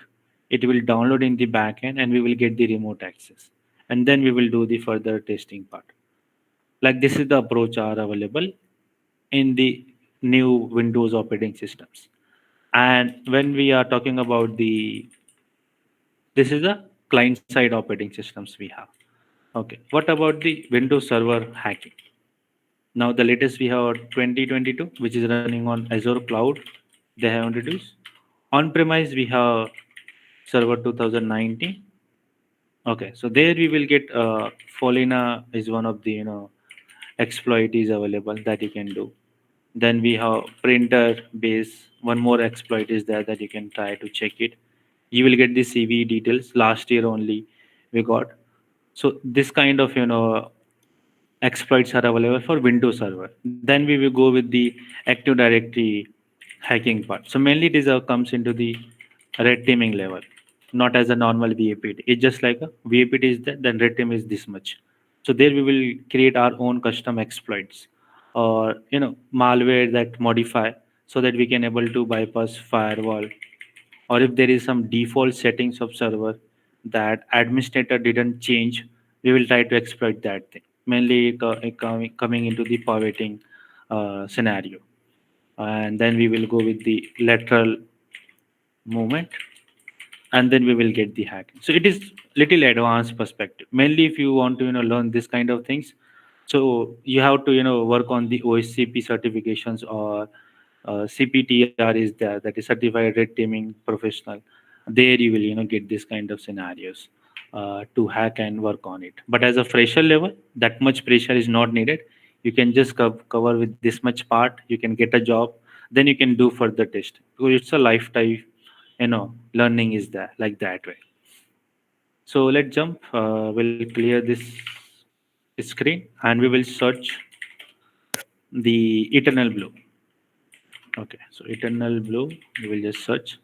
it will download in the backend and we will get the remote access, and then we will do the further testing part. Like this is the approach are available in the new Windows operating systems. And when we are talking about the this is the client side operating systems we have. Okay, what about the Windows Server hacking? Now the latest we have 2022, which is running on Azure Cloud. They have introduced on premise. We have Server 2019. Okay, so there we will get Folina is one of the exploit is available that you can do. Then we have printer base. One more exploit is there that you can try to check it. You will get the CV details. Last year only we got. So this kind of exploits are available for Windows Server. Then we will go with the Active Directory hacking part. So mainly this comes into the red teaming level, not as a normal VAPT. It's just like a VAPT is that, then red team is this much. So there we will create our own custom exploits, or malware that modify, so that we can able to bypass firewall, or if there is some default settings of server that administrator didn't change, we will try to exploit that thing, mainly coming into the pivoting scenario. And then we will go with the lateral movement, and then we will get the hacking. So it is little advanced perspective. Mainly if you want to learn this kind of things, so you have to work on the OSCP certifications, or CPTR is there, that is certified red teaming professional. There you will get this kind of scenarios to hack and work on it. But as a fresher level, that much pressure is not needed. You can just cover with this much part, you can get a job, then you can do further testing, because it's a lifetime learning is there like that way. So let's jump, we'll clear this screen and we will search the eternal blue. Okay, so eternal blue, we will just search.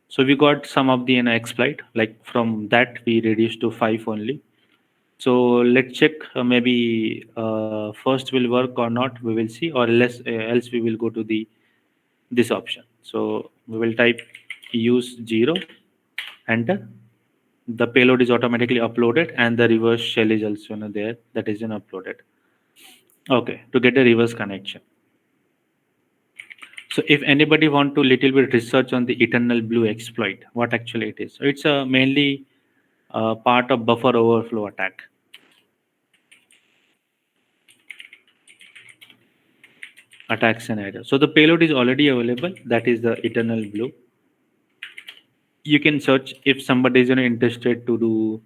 So we got some of the exploit. Like from that we reduced to 5 only. So let's check, maybe first will work or not, we will see, or else we will go to the this option. So we will type use 0, enter. The payload is automatically uploaded, and the reverse shell is also there, that is uploaded. Okay, to get a reverse connection. So if anybody want to little bit research on the eternal blue exploit, what actually it is? So it's mainly part of buffer overflow attack. Attack scenario. So the payload is already available. That is the eternal blue. You can search if somebody is interested to do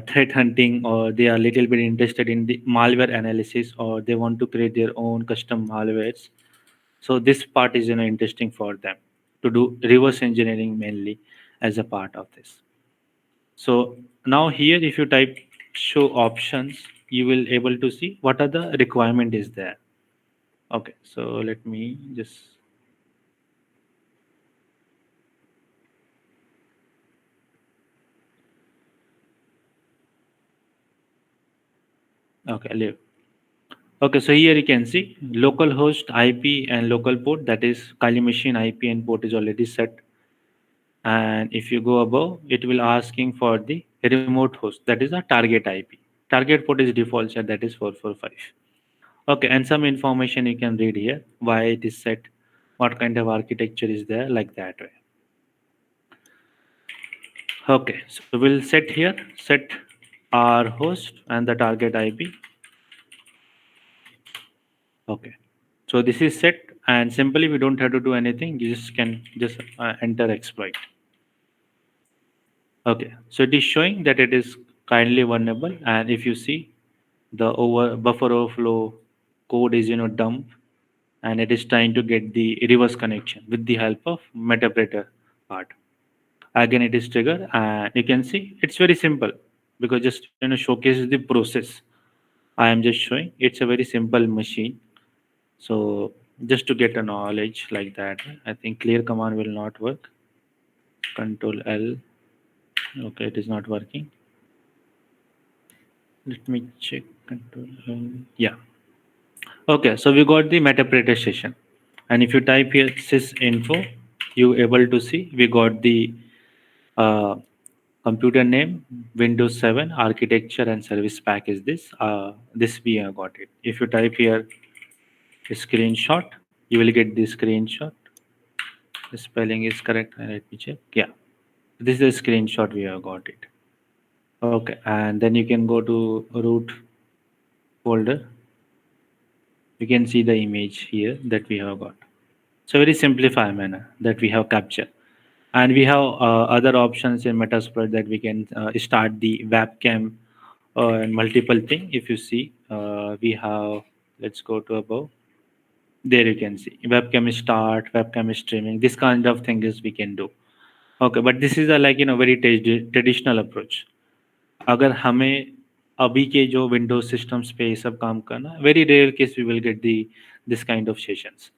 threat hunting, or they are little bit interested in the malware analysis, or they want to create their own custom malwares. So this part is interesting for them to do reverse engineering mainly as a part of this. So now here if you type show options, you will able to see what are the requirement is there. Okay, so let me just Okay, leave. Okay, so here you can see local host IP and local port, that is Kali machine IP and port is already set. And if you go above, it will asking for the remote host, that is a target IP. Target port is default set, that is 445. Okay, and some information you can read here, why it is set, what kind of architecture is there, like that way. Okay, so we'll set here, set our host and the target IP. Okay, so this is set, and simply we don't have to do anything, you just can just enter exploit. Okay, so it is showing that it is kindly vulnerable, and if you see the over buffer overflow code is dump, and it is trying to get the reverse connection with the help of metapreter part. Again, it is trigger, and you can see it's very simple, because just showcases the process. I am just showing it's a very simple machine. So just to get a knowledge like that, I think clear command will not work. Control L. Okay, it is not working. Let me check. Control L. Yeah. Okay, so we got the metapreter session, and if you type here sysinfo, you able to see we got the uh, computer name, Windows 7 architecture and service pack is this. This we got it. If you type here screenshot, you will get the screenshot. The spelling is correct. Let me check. Yeah, this is a screenshot we have got it. Okay, and then you can go to root folder. You can see the image here that we have got. So very simplified manner that we have captured. And we have other options in Metasploit that we can start the webcam and multiple thing. If you see, we have, let's go to above. There you can see webcam start, webcam streaming. This kind of thing is we can do. Okay, but this is a like very traditional approach. अगर हमें अभी के जो Windows systems पे ये सब काम करना very rare case we will get the this kind of sessions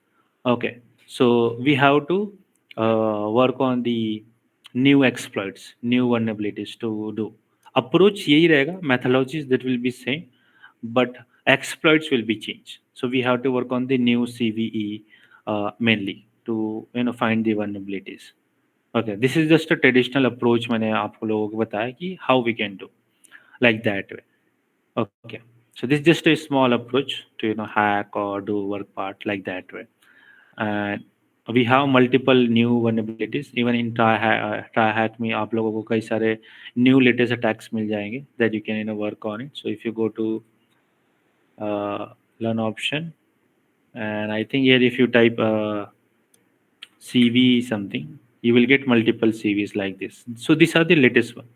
okay so we have to work on the new exploits new vulnerabilities to do approach यही रहेगा methodologies that will be same but exploits will be changed so we have to work on the new CVE mainly to find the vulnerabilities. Okay, this is just a traditional approach मैंने आप लोगों को बताया कि how we can do like that way. Okay, so this is just a small approach to hack or do work part like that way. And we have multiple new vulnerabilities even in try hack में आप लोगों को कई सारे new latest attacks मिल जाएंगे that you can work on it. So if you go to learn option, and I think here if you type CV something, you will get multiple CVs like this. So these are the latest one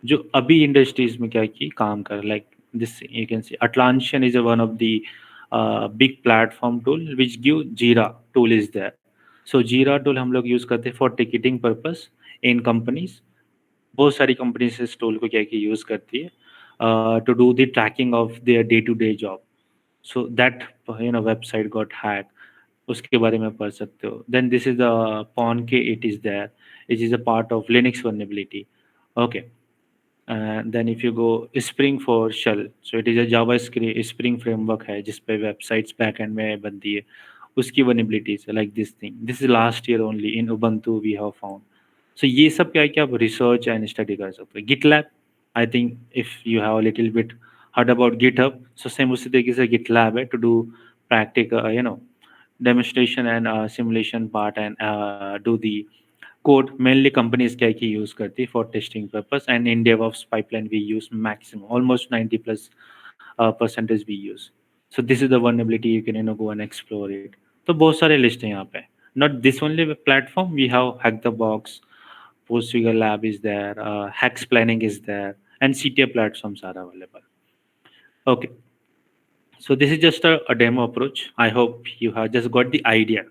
जो अभी industries में क्या की काम कर like this you can see Atlassian is a one of the big platform tool which give Jira tool is there. So Jira tool हम लोग use करते हैं for ticketing purpose in companies. बहुत सारी कंपनीज इस टूल को क्या की यूज करती है to do the tracking of their day to day job. So that website got hack. उसके बारे में पढ़ सकते हो. Then this is the PwnKit is there it is a part of Linux vulnerability. Okay, and then if you go spring for shell, so it is a javascript spring framework है जिस पे websites backend में बनती है. उसकी vulnerabilities है like this thing. This is last year only in Ubuntu we have found. So ये सब क्या है कि आप रिसर्च एंड स्टडी कर सकते हो. GitLab, I think if you have a little bit heard about GitHub, so same उसी तरीके से GitLab है to do practical demonstration and simulation part and do the code. Mainly companies क्या है कि use करती है for testing purpose, and in DevOps pipeline we use maximum almost 90 plus percentage we use. So this is the vulnerability you can go and explore it. तो बहुत सारे list हैं यहाँ पे. Not this only platform, we have Hack the Box, Postgre Lab is there, Hacks Planning is there, and CTA platforms are available. Okay, so this is just a demo approach. I hope you have just got the idea.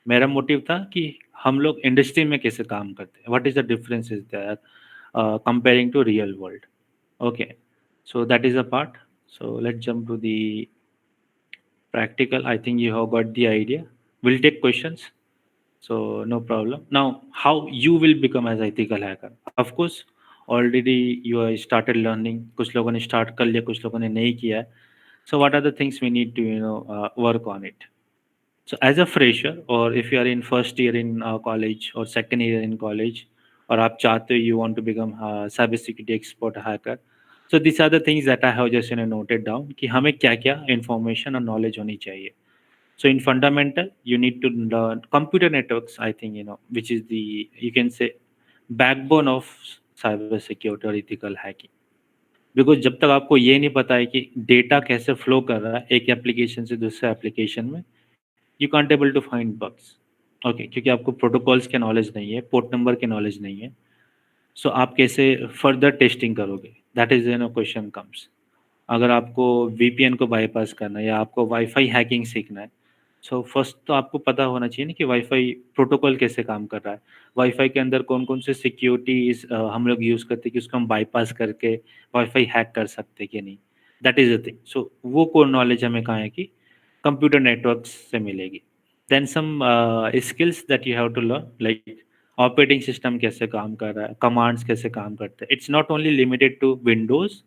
मेरा motive था कि हम लोग industry में कैसे काम करते हैं, what is the difference is there comparing to real world. Okay, so that is a part. So let's jump to the practical. I think you have got the idea. We'll take questions, so no problem. Now, how you will become as ethical hacker? Of course, already you are started learning, कुछ लोगों ने start कर लिया, कुछ लोगों ने नहीं किया है. So what are the things we need to work on it? So as a fresher, or if you are in first year in college or second year in college, or आप चाहते हो you want to become cyber security expert hacker, so these are the things that I have just noted down कि हमें क्या क्या information और knowledge होनी चाहिए. So in fundamental you need to learn computer networks, I think, which is the, you can say, backbone of cyber security or ethical hacking. Because जब तक आपको ये नहीं पता है कि डेटा कैसे फ्लो कर रहा है एक एप्लीकेशन से दूसरे एप्लीकेशन में, you can't able to find bugs. Okay, क्योंकि आपको प्रोटोकॉल्स के नॉलेज नहीं है, पोर्ट नंबर के नॉलेज नहीं है. सो आप कैसे फर्दर टेस्टिंग करोगे, दैट इज क्वेश्चन कम्स. अगर आपको वीपीएन को बाईपास करना है या आपको वाईफाई हैकिंग सीखना है, सो फर्स्ट तो आपको पता होना चाहिए ना कि वाईफाई प्रोटोकॉल कैसे काम कर रहा है, वाईफाई के अंदर कौन कौन से सिक्योरिटीज हम लोग यूज़ करते हैं कि उसको हम बाईपास करके वाईफाई हैक कर सकते हैं कि नहीं. That is the thing. So वो कोर नॉलेज हमें कहाँ है कि कंप्यूटर नेटवर्क्स से मिलेगी. Then some skills that you have to learn, like operating system कैसे काम कर रहा है, कमांड्स कैसे काम करते हैं. It's not only limited to Windows,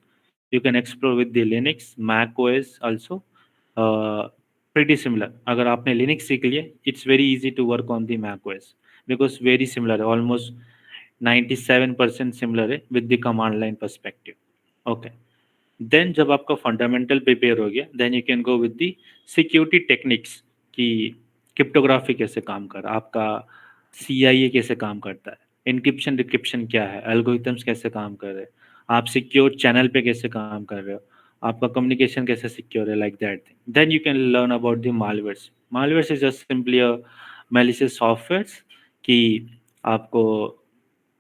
you can explore with the Linux, Mac OS also. Pretty similar. अगर आपने Linux सीख लिया, it's very easy to work on the Mac OS because very similar है, almost 97% similar है with the command line perspective. Okay. Then जब आपका fundamental prepare हो गया, then you can go with the security techniques कि cryptography कैसे काम कर रहा है, आपका CIA कैसे काम करता है, इनक्रिप्शन डिक्रिप्शन क्या है, एल्गोरिथम्स कैसे काम कर रहे हैं, आप सिक्योर चैनल पे कैसे काम कर रहे हो, आपका कम्युनिकेशन कैसे सिक्योर है, like that thing. Then you can learn about the malwares. Malwares is just simply a malicious softwares कि आपको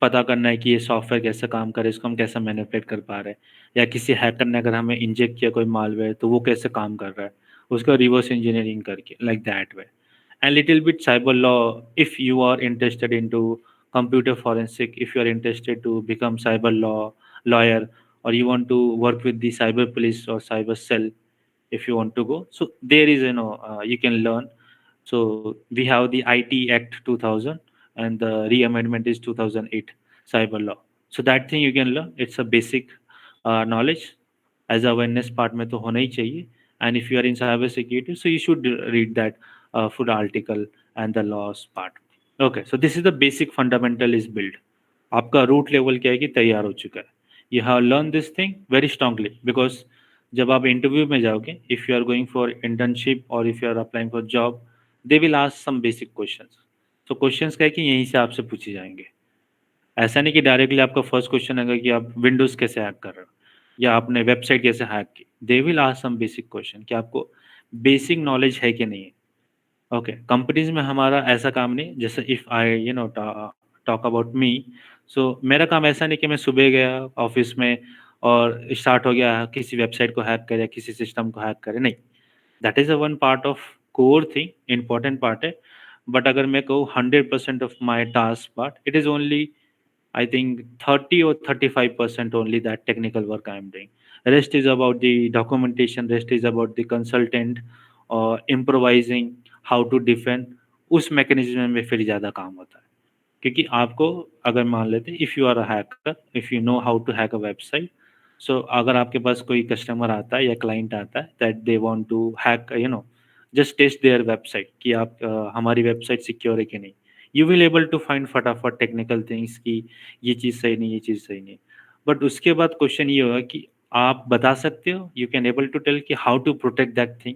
पता करना है कि ये सॉफ्टवेयर कैसे काम करे, इसको हम कैसे मैनिपुलेट कर पा रहे हैं, या किसी हैकर ने अगर हमें इंजेक्ट किया कोई मालवेयर तो वो कैसे काम कर रहा है, उसका रिवर्स इंजीनियरिंग करके, like that way. And little bit cyber law if you are interested into computer forensic, if you are interested to become cyber law lawyer, और you want to work with the cyber police or cyber cell, if you want to go, so there is you can learn. So we have the IT Act 2000 and the re-amendment is 2008 cyber law. So that thing you can learn. It's a basic knowledge. As awareness part में तो होना ही चाहिए. And if you are in cyber security, so you should read that full article and the laws part. Okay, so this is the basic fundamental is built. आपका root level क्या है कि तैयार हो चुका है. You have learned this thing very strongly because जब आप इंटरव्यू में जाओगे, if you are going for internship or if you are applying for job, they will ask some basic questions. तो क्वेश्चंस क्या है कि यहीं से आपसे पूछे जाएंगे. ऐसा नहीं कि डायरेक्टली आपका फर्स्ट क्वेश्चन आएगा कि आप विंडोज़ कैसे हैक कर रहे हो या आपने वेबसाइट कैसे हैक की. They will ask some basic question कि आपको बेसिक नॉलेज है कि नहीं है. ओके, कंपनीज में हमारा ऐसा काम नहीं. जैसे if I talk about me, so मेरा काम ऐसा नहीं कि मैं सुबह गया ऑफिस में और स्टार्ट हो गया किसी वेबसाइट को हैक करे, किसी सिस्टम को हैक करे. नहीं, that is a one part of core thing, important part है. बट अगर मैं कहूँ 100% of my task part, it is only I think 30 or 35% only that technical work I am doing. Rest is about the documentation, rest is about the consultant or improvising how to defend. उस mechanism में फिर ज़्यादा काम होता है क्योंकि आपको अगर मान लेते हैं if you are a hacker, if you know how to hack a website, so अगर आपके पास कोई कस्टमर आता है या क्लाइंट आता है that they want to hack, just test their website कि आप हमारी वेबसाइट सिक्योर है कि नहीं, you will able to find फटाफट टेक्निकल थिंग्स की ये चीज़ सही नहीं, ये चीज़ सही नहीं. बट उसके बाद क्वेश्चन ये होगा कि आप बता सकते हो, you can able to tell कि how to protect that thing.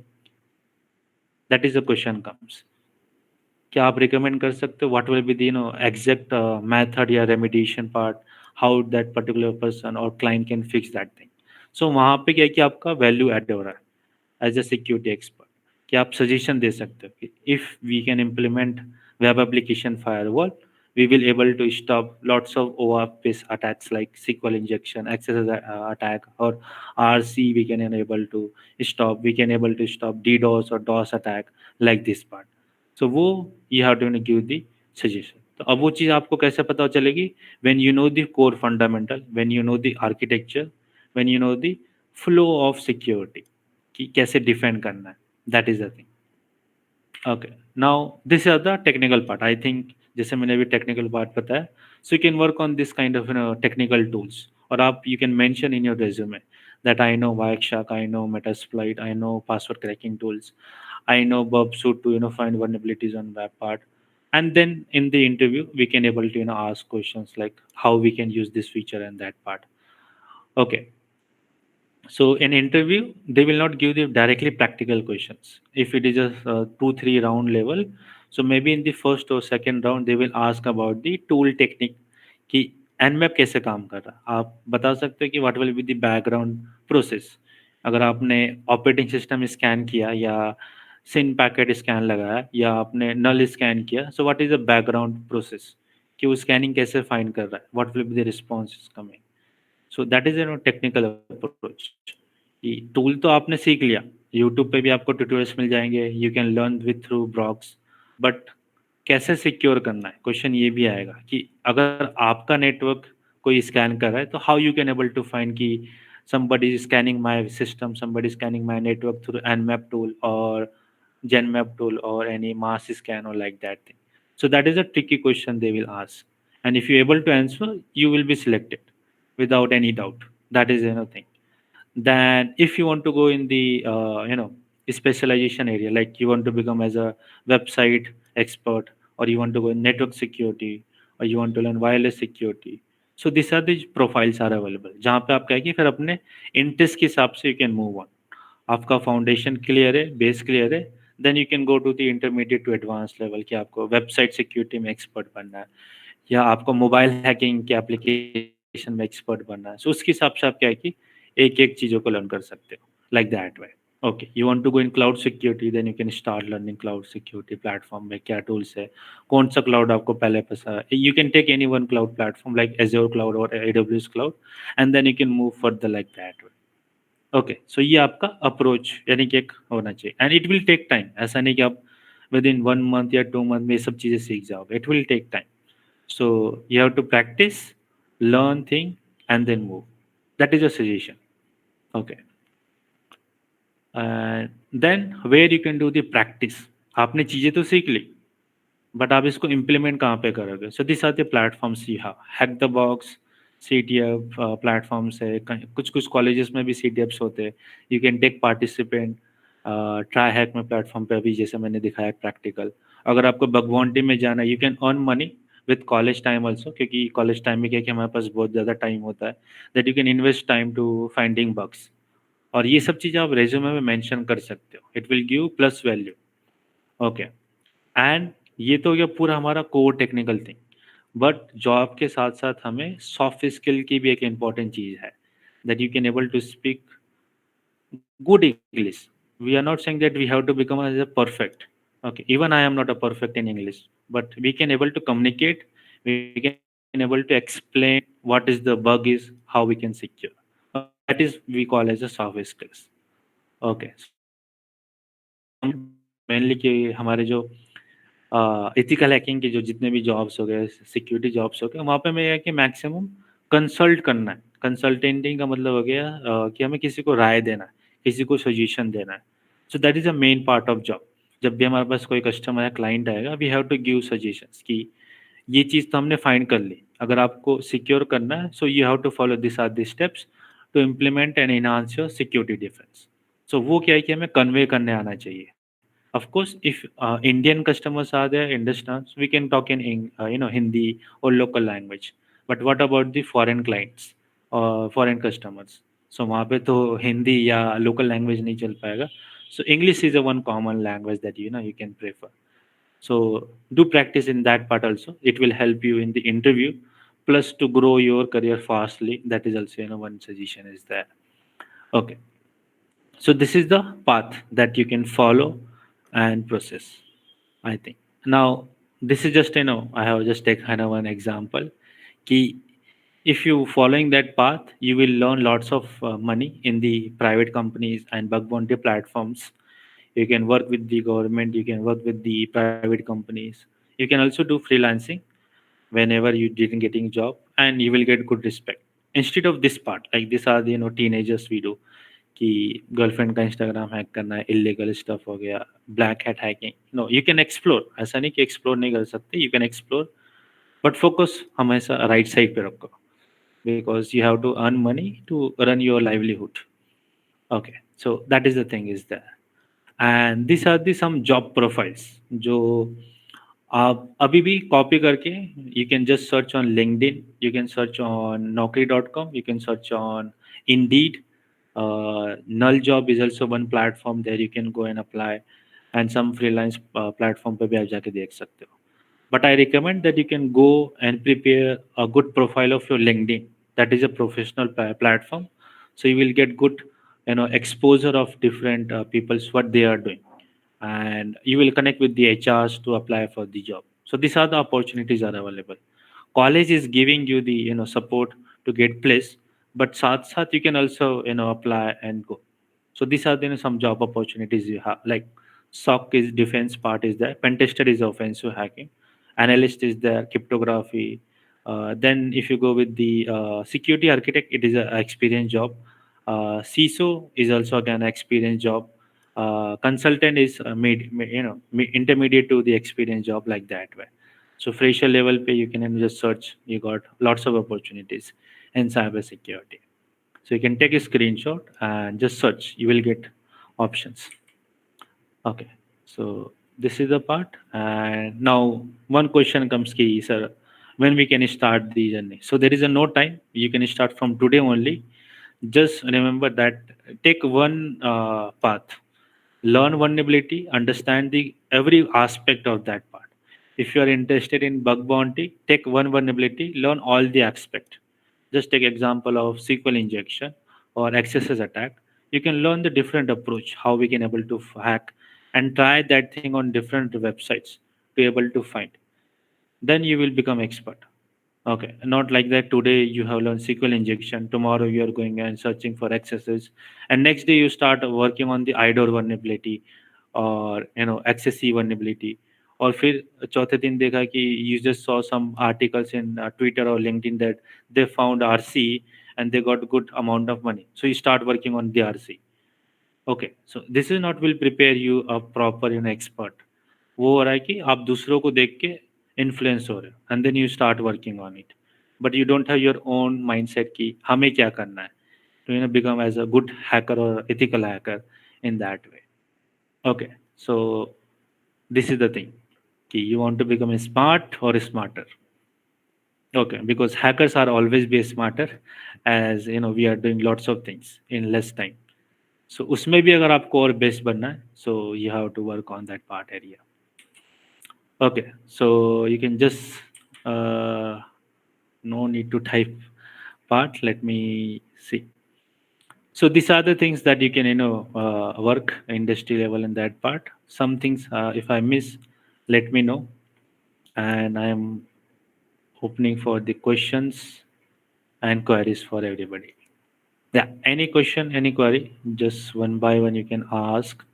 That is the question comes. क्या आप रिकमेंड कर सकते हो what will be the exact method या remediation part, how that particular person और client can fix that thing. So वहाँ पे क्या है कि आपका वैल्यू एड हो रहा है एज अ सिक्योरिटी एक्सपर्ट कि आप सजेशन दे सकते हो कि if we can implement web application firewall, we will able to stop lots of OAuth based attacks like SQL injection, access attack, or RC we can enable to stop. We can able to stop DDoS or DOS attack like this part. So वो you have to give the suggestion. तो अब वो चीज़ आपको कैसे पता चलेगी? When you know the core fundamental, when you know the architecture, when you know the flow of security कि कैसे defend करना है. That is the thing. Okay, now this is the technical part. I think जैसे मैंने अभी technical part बताया, So you can work on this kind of technical tools, or up you can mention in your resume that I know Wireshark, I know Metasploit, I know password cracking tools, I know Burp Suite to find vulnerabilities on web part. And then in the interview we can able to ask questions like how we can use this feature and that part. Okay, so in interview, they will not give you directly practical questions. If it is a 2-3 round level, so maybe in the first or second round they will ask about the tool technique कि nmap कैसे काम कर रहा है. आप बता सकते हो कि what will be the background process. अगर आपने ऑपरेटिंग सिस्टम स्कैन किया या सिन पैकेट स्कैन लगाया या आपने नल स्कैन किया, so what is the background process कि वो स्कैनिंग कैसे फाइंड कर रहा है, what will be the response coming. So that is technical approach कि टूल तो आपने सीख लिया, यूट्यूब पे भी आपको ट्यूटोरियल्स मिल जाएंगे, you can learn with through blogs, but कैसे सिक्योर करना है क्वेश्चन ये भी आएगा कि अगर आपका नेटवर्क कोई स्कैन कर रहा है तो how you can able to find कि somebody is scanning my system, somebody is scanning my network through nmap tool or genmap tool or any mass scan or like that thing. So that is a tricky question they will ask, and if you're able to answer you will be selected without any doubt. That is thing. Then if you want to go in the specialization area, like you want to become as a website expert, or you want to go in network security, or you want to learn wireless security, so these are the profiles are available जहाँ पे आप क्या है कि फिर अपने interest के हिसाब से यू कैन मूव ऑन. आपका फाउंडेशन क्लियर है, बेस क्लियर है, then you can go to the intermediate to advance level कि आपको वेबसाइट सिक्योरिटी में एक्सपर्ट बनना है या आपको मोबाइल हैकिंग के एप्लीकेशन में एक्सपर्ट बनना है. सो उसके हिसाब से आप क्या है कि एक एक चीज़ों को लर्न कर सकते हो, like that way. Okay, you want to go in cloud security, then you can start learning cloud security platform में क्या टूल्स है, कौन सा क्लाउड आपको पहले पसंद है. You can take any one cloud platform like Azure cloud और AWS cloud, and then you can move further like that way. Okay, so ये आपका अप्रोच यानी कि एक होना चाहिए, and it will take time. ऐसा नहीं कि आप विद इन 1 मंथ या 2 मंथ में ये सब चीज़ें सीख जाओगे. It will take time. So you have to practice, learn thing, and then move. That is a suggestion. Okay. And then where you can do the practice. आपने चीज़ें तो सीख ली, बट आप इसको इम्प्लीमेंट कहाँ पे करोगे. So this are the platforms you have. Hack the box, CTF platforms है, कुछ कुछ कॉलेजेस में भी CTFs होते हैं. You can take participant. Try hack me platform पे अभी जैसे मैंने दिखाया प्रैक्टिकल. अगर आपको बगवानटी में जाना है, you can earn money with college time also, क्योंकि कॉलेज टाइम में क्या है कि हमारे पास बहुत ज़्यादा टाइम होता है, that you can invest time to finding bugs. और ये सब चीज़ें आप रेज्यूमे में मेंशन कर सकते हो. It will give plus value. Okay, and ये तो हो गया पूरा हमारा core technical thing. But job के साथ साथ हमें सॉफ्ट स्किल की भी एक इम्पॉर्टेंट चीज़ है, that you can able to speak good English. We are not saying that we have to become as a perfect. Okay, even I am not a perfect in English, but we can able to communicate. We can able to explain what is the bug is, how we can secure. Okay, that is we call as a soft skills. Okay, so mainly कि हमारे जो ethical hacking के जो जितने भी jobs हो गए, security jobs हो गए, वहाँ पे मैं है कि मैक्सिमम कंसल्ट करना है. कंसल्टेंटिंग का मतलब हो गया कि हमें किसी को राय देना है, किसी को सजेशन देना है. So that is a main part of job. जब भी हमारे पास कोई कस्टमर या क्लाइंट आएगा, we have to give suggestions कि ये चीज़ तो हमने फाइंड कर ली, अगर आपको सिक्योर करना है so you have to follow this are the steps to implement and enhance your security defence. So वो क्या है कि हमें कन्वे करने आना चाहिए. Of course, if Indian customers are there in distance, we can talk in Hindi or local language. But what about the foreign clients or foreign customers? So वहाँ पे तो हिंदी या local language नहीं चल पाएगा. So English is a one common language that you can prefer. So do practice in that part also. It will help you in the interview. Plus to grow your career fastly. That is also one suggestion is there. Okay. So this is the path that you can follow and process, I think. Now, this is just, I have just taken one example. Ki if you following that path, you will learn lots of money in the private companies and bug bounty platforms. You can work with the government, you can work with the private companies. You can also do freelancing whenever you didn't getting job, and you will get good respect. Instead of this part, like these are the teenagers we do कि girlfriend का Instagram hack करना है, illegal stuff हो गया, black hat hacking. No, you can explore. ऐसा नहीं कि explore नहीं कर सकते, you can explore, but focus हमेशा राइट साइड पे रखो, because you have to earn money to run your livelihood. Okay, so that is the thing is there. And these are the some job profiles जो आप अभी भी copy करके, you can just search on LinkedIn, you can search on naukri.com, you can search on Indeed. Null job is also one platform there you can go and apply, and some freelance platform पे भी आप जाके देख सकते हो. But I recommend that you can go and prepare a good profile of your LinkedIn. That is a professional platform, so you will get good, exposure of different people's what they are doing, and you will connect with the HRs to apply for the job. So these are the opportunities are available. College is giving you the support to get placed, but sath you can also apply and go. So these are some job opportunities you have, like SOC is defense part is there, pen tester is offensive hacking, analyst is there, cryptography. Then if you go with the security architect, it is a experience job. CISO is also again experience job. Consultant is intermediate to the experience job, like that way. So fresher level pay, you can just search. You got lots of opportunities in cyber security. So you can take a screenshot and just search. You will get options. Okay. So this is the part. And now one question comes, key, sir, when we can start the journey? So there is a no time. You can start from today only. Just remember that take one path, learn vulnerability, understand the every aspect of that part. If you are interested in bug bounty, take one vulnerability, learn all the aspect. Just take example of SQL injection or XSS attack. You can learn the different approach how we can able to hack, and try that thing on different websites to able to find. Then you will become expert. Okay, not like that. Today you have learned SQL injection. Tomorrow you are going and searching for accesses, and next day you start working on the IDOR vulnerability, or XSE vulnerability. और फिर चौथे दिन देखा कि you just saw some articles in Twitter or LinkedIn that they found RC and they got good amount of money. So you start working on the RC. Okay, so this is not will prepare you a proper expert. वो हो रहा है कि आप दूसरों को देख के इन्फ्लुएंस हो रहे हो, and then you start working on it, but you don't have your own mindset कि हमें क्या करना है to become as a good hacker or ethical hacker in that way. Okay, so this is the thing, कि you want to become a smart or smarter. Okay, because hackers are always be smarter, as we are doing lots of things in less time. So उसमें भी अगर आपको और best बनना है, so you have to work on that part area. Okay, so you can just no need to type part. Let me see. So these are the things that you can work industry level in that part. Some things if I miss, let me know, and I am opening for the questions and queries for everybody. Yeah, any question, any query, just one by one you can ask,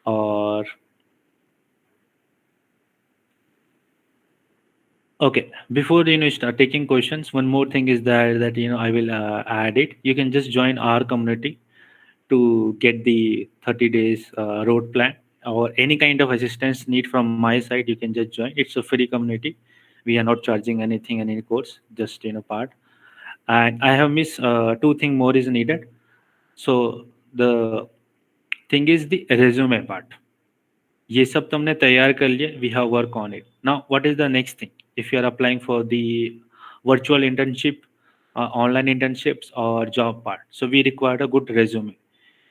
or okay, before start taking questions, one more thing is that I will add it. You can just join our community to get the 30 days road plan, or any kind of assistance need from my side. You can just join. It's a free community. We are not charging anything, any course, just part. And I have missed two thing more is needed. So the thing is the resume part. ये सब तुमने तैयार कर लिया. We have work on it. Now what is the next thing? If you are applying for the virtual internship, online internships or job part, so we require a good resume.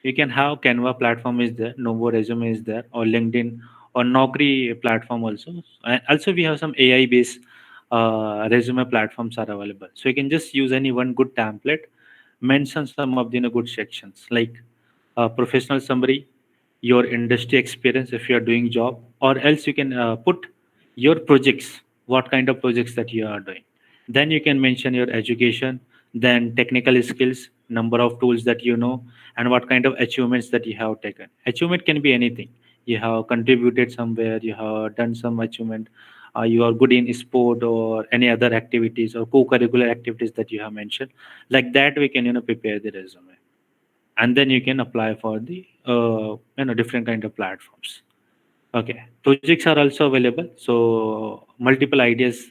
You can have Canva platform is there, Novo resume is there, or LinkedIn or Naukri platform also. And also we have some AI based resume platforms are available. So you can just use any one good template, mention some of the good sections like professional summary, your industry experience if you are doing job, or else you can put your projects, what kind of projects that you are doing. Then you can mention your education, then technical skills, number of tools that you know, and what kind of achievements that you have taken. Achievement can be anything. You have contributed somewhere, you have done some achievement, you are good in sport or any other activities or co-curricular activities that you have mentioned. Like that we can prepare the resume, and then you can apply for the different kind of platforms. Okay, projects are also available. So multiple ideas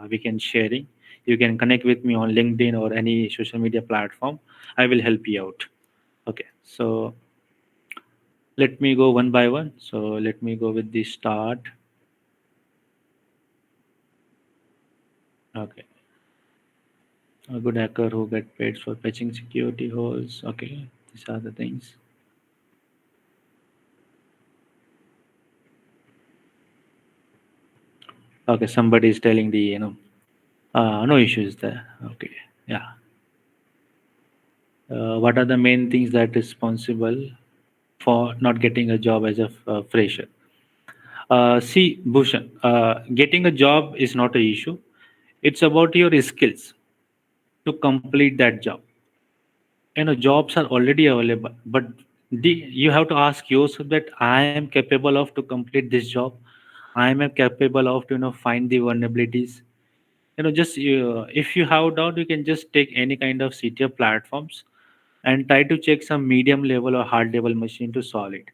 we can sharing. You can connect with me on LinkedIn or any social media platform. I will help you out. Okay, so let me go one by one. So let me go with the start. Okay, a good hacker who get paid for patching security holes. Okay, these are the things. Okay, somebody is telling the no issues there. Okay, yeah. What are the main things that responsible for not getting a job as a fresher? See, Bhushan, getting a job is not a issue. It's about your skills to complete that job. Jobs are already available, but you have to ask yourself that I am capable of to complete this job. I am capable of to find the vulnerabilities. Just if you have doubt, you can just take any kind of CTF platforms and try to check some medium level or hard level machine to solve it,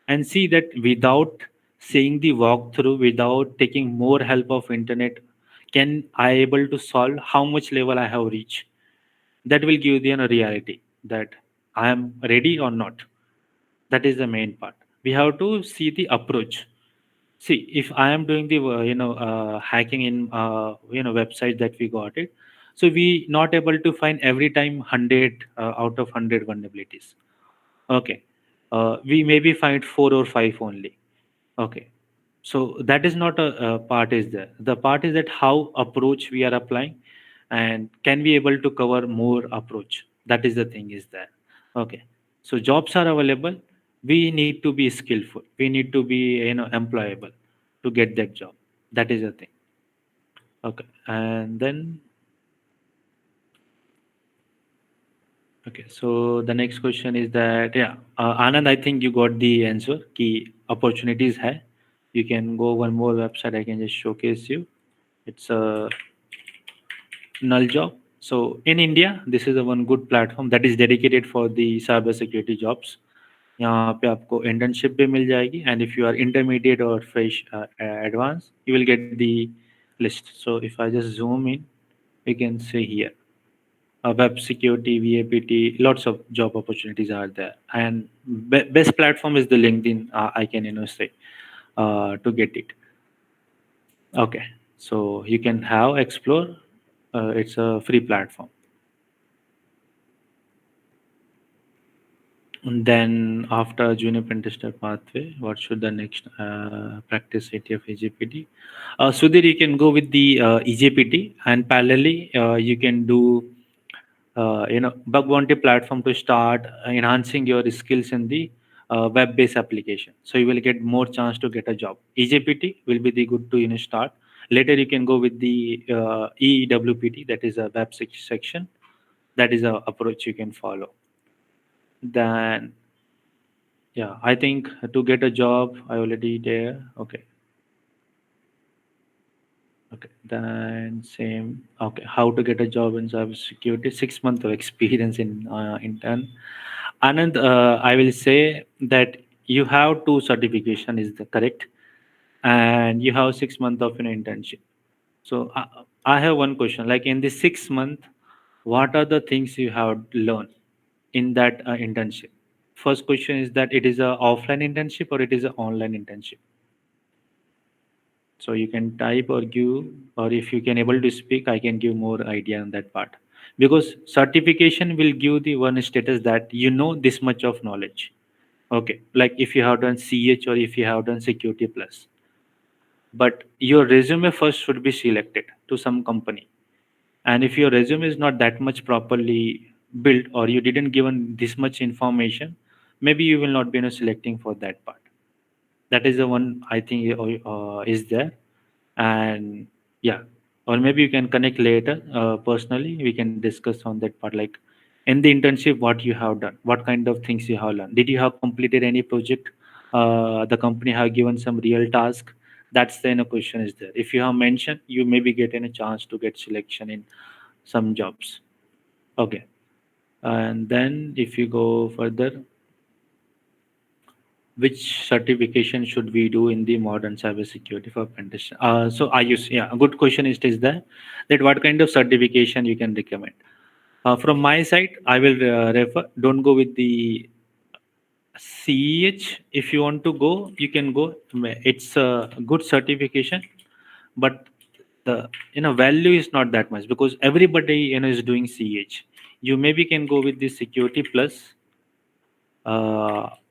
and see that without seeing the walkthrough, without taking more help of internet, can I able to solve how much level I have reached. That will give you a reality that I am ready or not. That is the main part. We have to see the approach. See, if I am doing the hacking in website that we got it, so we not able to find every time 100 out of 100 vulnerabilities. Okay, we maybe find 4 or 5 only. Okay, so that is not a part is there. The part is that how approach we are applying, and can we able to cover more approach. That is the thing is there. Okay, so jobs are available. We need to be skillful. We need to be employable to get that job. That is the thing. Okay, and then okay, so the next question is that, yeah, Anand, I think you got the answer. Key opportunities hai. You can go one more website. I can just showcase you. It's a null job. So in India, this is a one good platform that is dedicated for the cyber security jobs. यहाँ पे आपको internship भी मिल जाएगी, and if you are intermediate or fresh advanced, you will get the list. So if I just zoom in, we can see here web security, VAPT, lots of job opportunities are there, and best platform is the LinkedIn. I can say to get it. Okay, so you can have explore. It's a free platform. And then after junior pentester pathway, what should the next practice ATF EJPT? Sudhir, you can go with the EJPT, and parallelly you can do bug bounty platform to start enhancing your skills in the web-based application. So you will get more chance to get a job. EJPT will be the good to start. Later you can go with the EWPT, that is a section. That is a approach you can follow. Then yeah, I think to get a job, I already there. Okay. Okay. Then same. Okay. How to get a job in cybersecurity? 6 months of experience in intern. Anand, I will say that you have two certification is the correct, and you have 6 months of an internship. So I have one question. Like in this 6 month, what are the things you have learned in that internship? First question is that it is a offline internship or it is an online internship. So you can type or give, or if you can able to speak, I can give more idea on that part. Because certification will give the one status that you know this much of knowledge. Okay, like if you have done CH or if you have done security plus. But your resume first should be selected to some company. And if your resume is not that much properly built, or you didn't given this much information, maybe you will not be selecting for that part. That is the one I think is there. And yeah, or maybe you can connect later personally, we can discuss on that part, like in the internship what you have done, what kind of things you have learned, did you have completed any project, the company have given some real task. That's the question is there. If you have mentioned, you maybe get a chance to get selection in some jobs. Okay, and then if you go further, which certification should we do in the modern cybersecurity for pen testing? So I use, yeah, a good question is there, that what kind of certification you can recommend. From my side, I will refer. Don't go with the CEH. If you want to go, you can go. It's a good certification, but the value is not that much because everybody is doing CEH. You maybe can go with the security plus,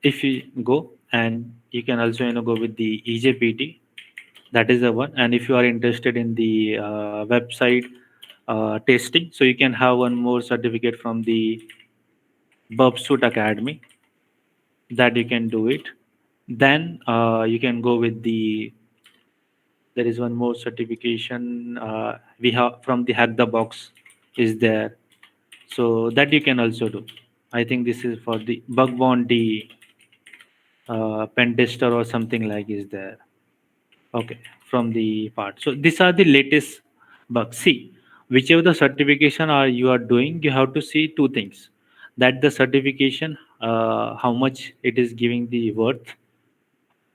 if you go, and you can also go with the EJPT. That is the one. And if you are interested in the website testing, so you can have one more certificate from the Bubsuit Academy, that you can do it. Then you can go with the, there is one more certification we have from the Hack the Box is there, so that you can also do. I think this is for the bug bounty pen tester or something like is there. Okay, from the part. So these are the latest bugs. See, whichever the certification are you are doing, you have to see two things. That the certification, how much it is giving the worth,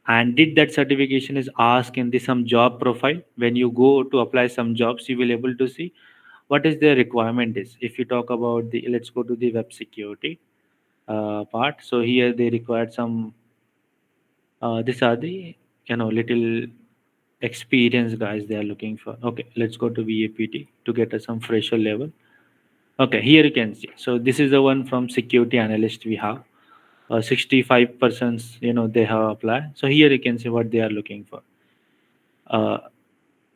and did that certification is asked in the some job profile. When you go to apply some jobs, you will able to see what is their requirement is. If you talk about the, let's go to the web security part. So here they required some. These are the little experienced guys they are looking for. Okay, let's go to VAPT to get us some fresher level. Okay, here you can see. So this is the one from security analyst we have. 65% they have applied. So here you can see what they are looking for. Uh,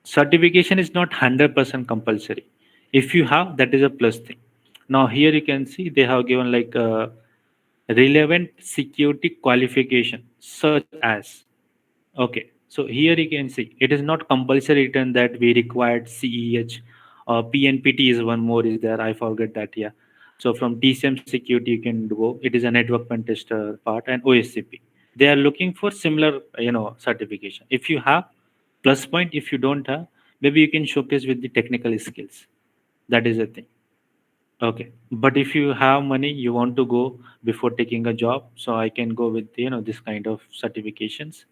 Certification is not 100% compulsory. If you have, that is a plus thing. Now here you can see they have given like relevant security qualification such as. Okay, so here you can see it is not compulsory written that we required CEH or PNPT is one more is there. I forget that. Yeah. So from TCM security you can go. It is a network pen tester part and OSCP. They are looking for similar certification. If you have, plus point. If you don't have, maybe you can showcase with the technical skills. That is the thing. Okay, but if you have money, you want to go before taking a job, so I can go with this kind of certifications.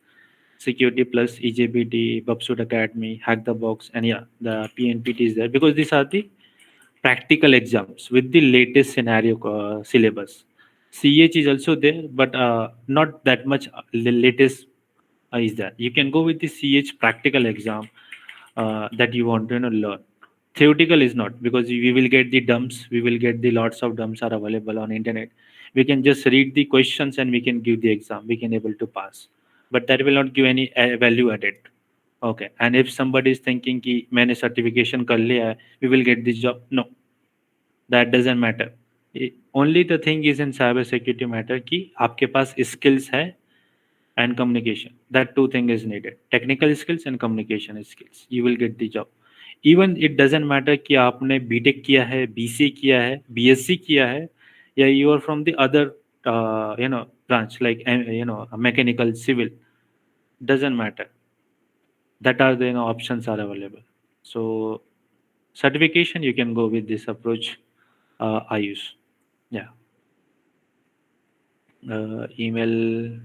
Security Plus, EJBT, Bubsuit Academy, Hack the Box, and yeah, the PNPT is there because these are the practical exams with the latest scenario syllabus. CH is also there, but not that much latest is there. You can go with the CH practical exam that you want to learn. Theoretical is not, because we will get the dumps, we will get the lots of dumps are available on internet. We can just read the questions and we can give the exam. We can able to pass, but that will not give any value added. Okay, and if somebody is thinking कि मैंने certification कर लिया है, we will get this job. No, that doesn't matter. Only the thing is in cyber security matter कि आपके पास skills है and communication. That two thing is needed. Technical skills and communication skills. You will get the job. Even it doesn't matter कि आपने BTech किया है, BC किया है, BSc किया है, या you are from the other branch like mechanical, civil. Doesn't matter. That are the options are available. So certification you can go with this approach. I use. Yeah. Email.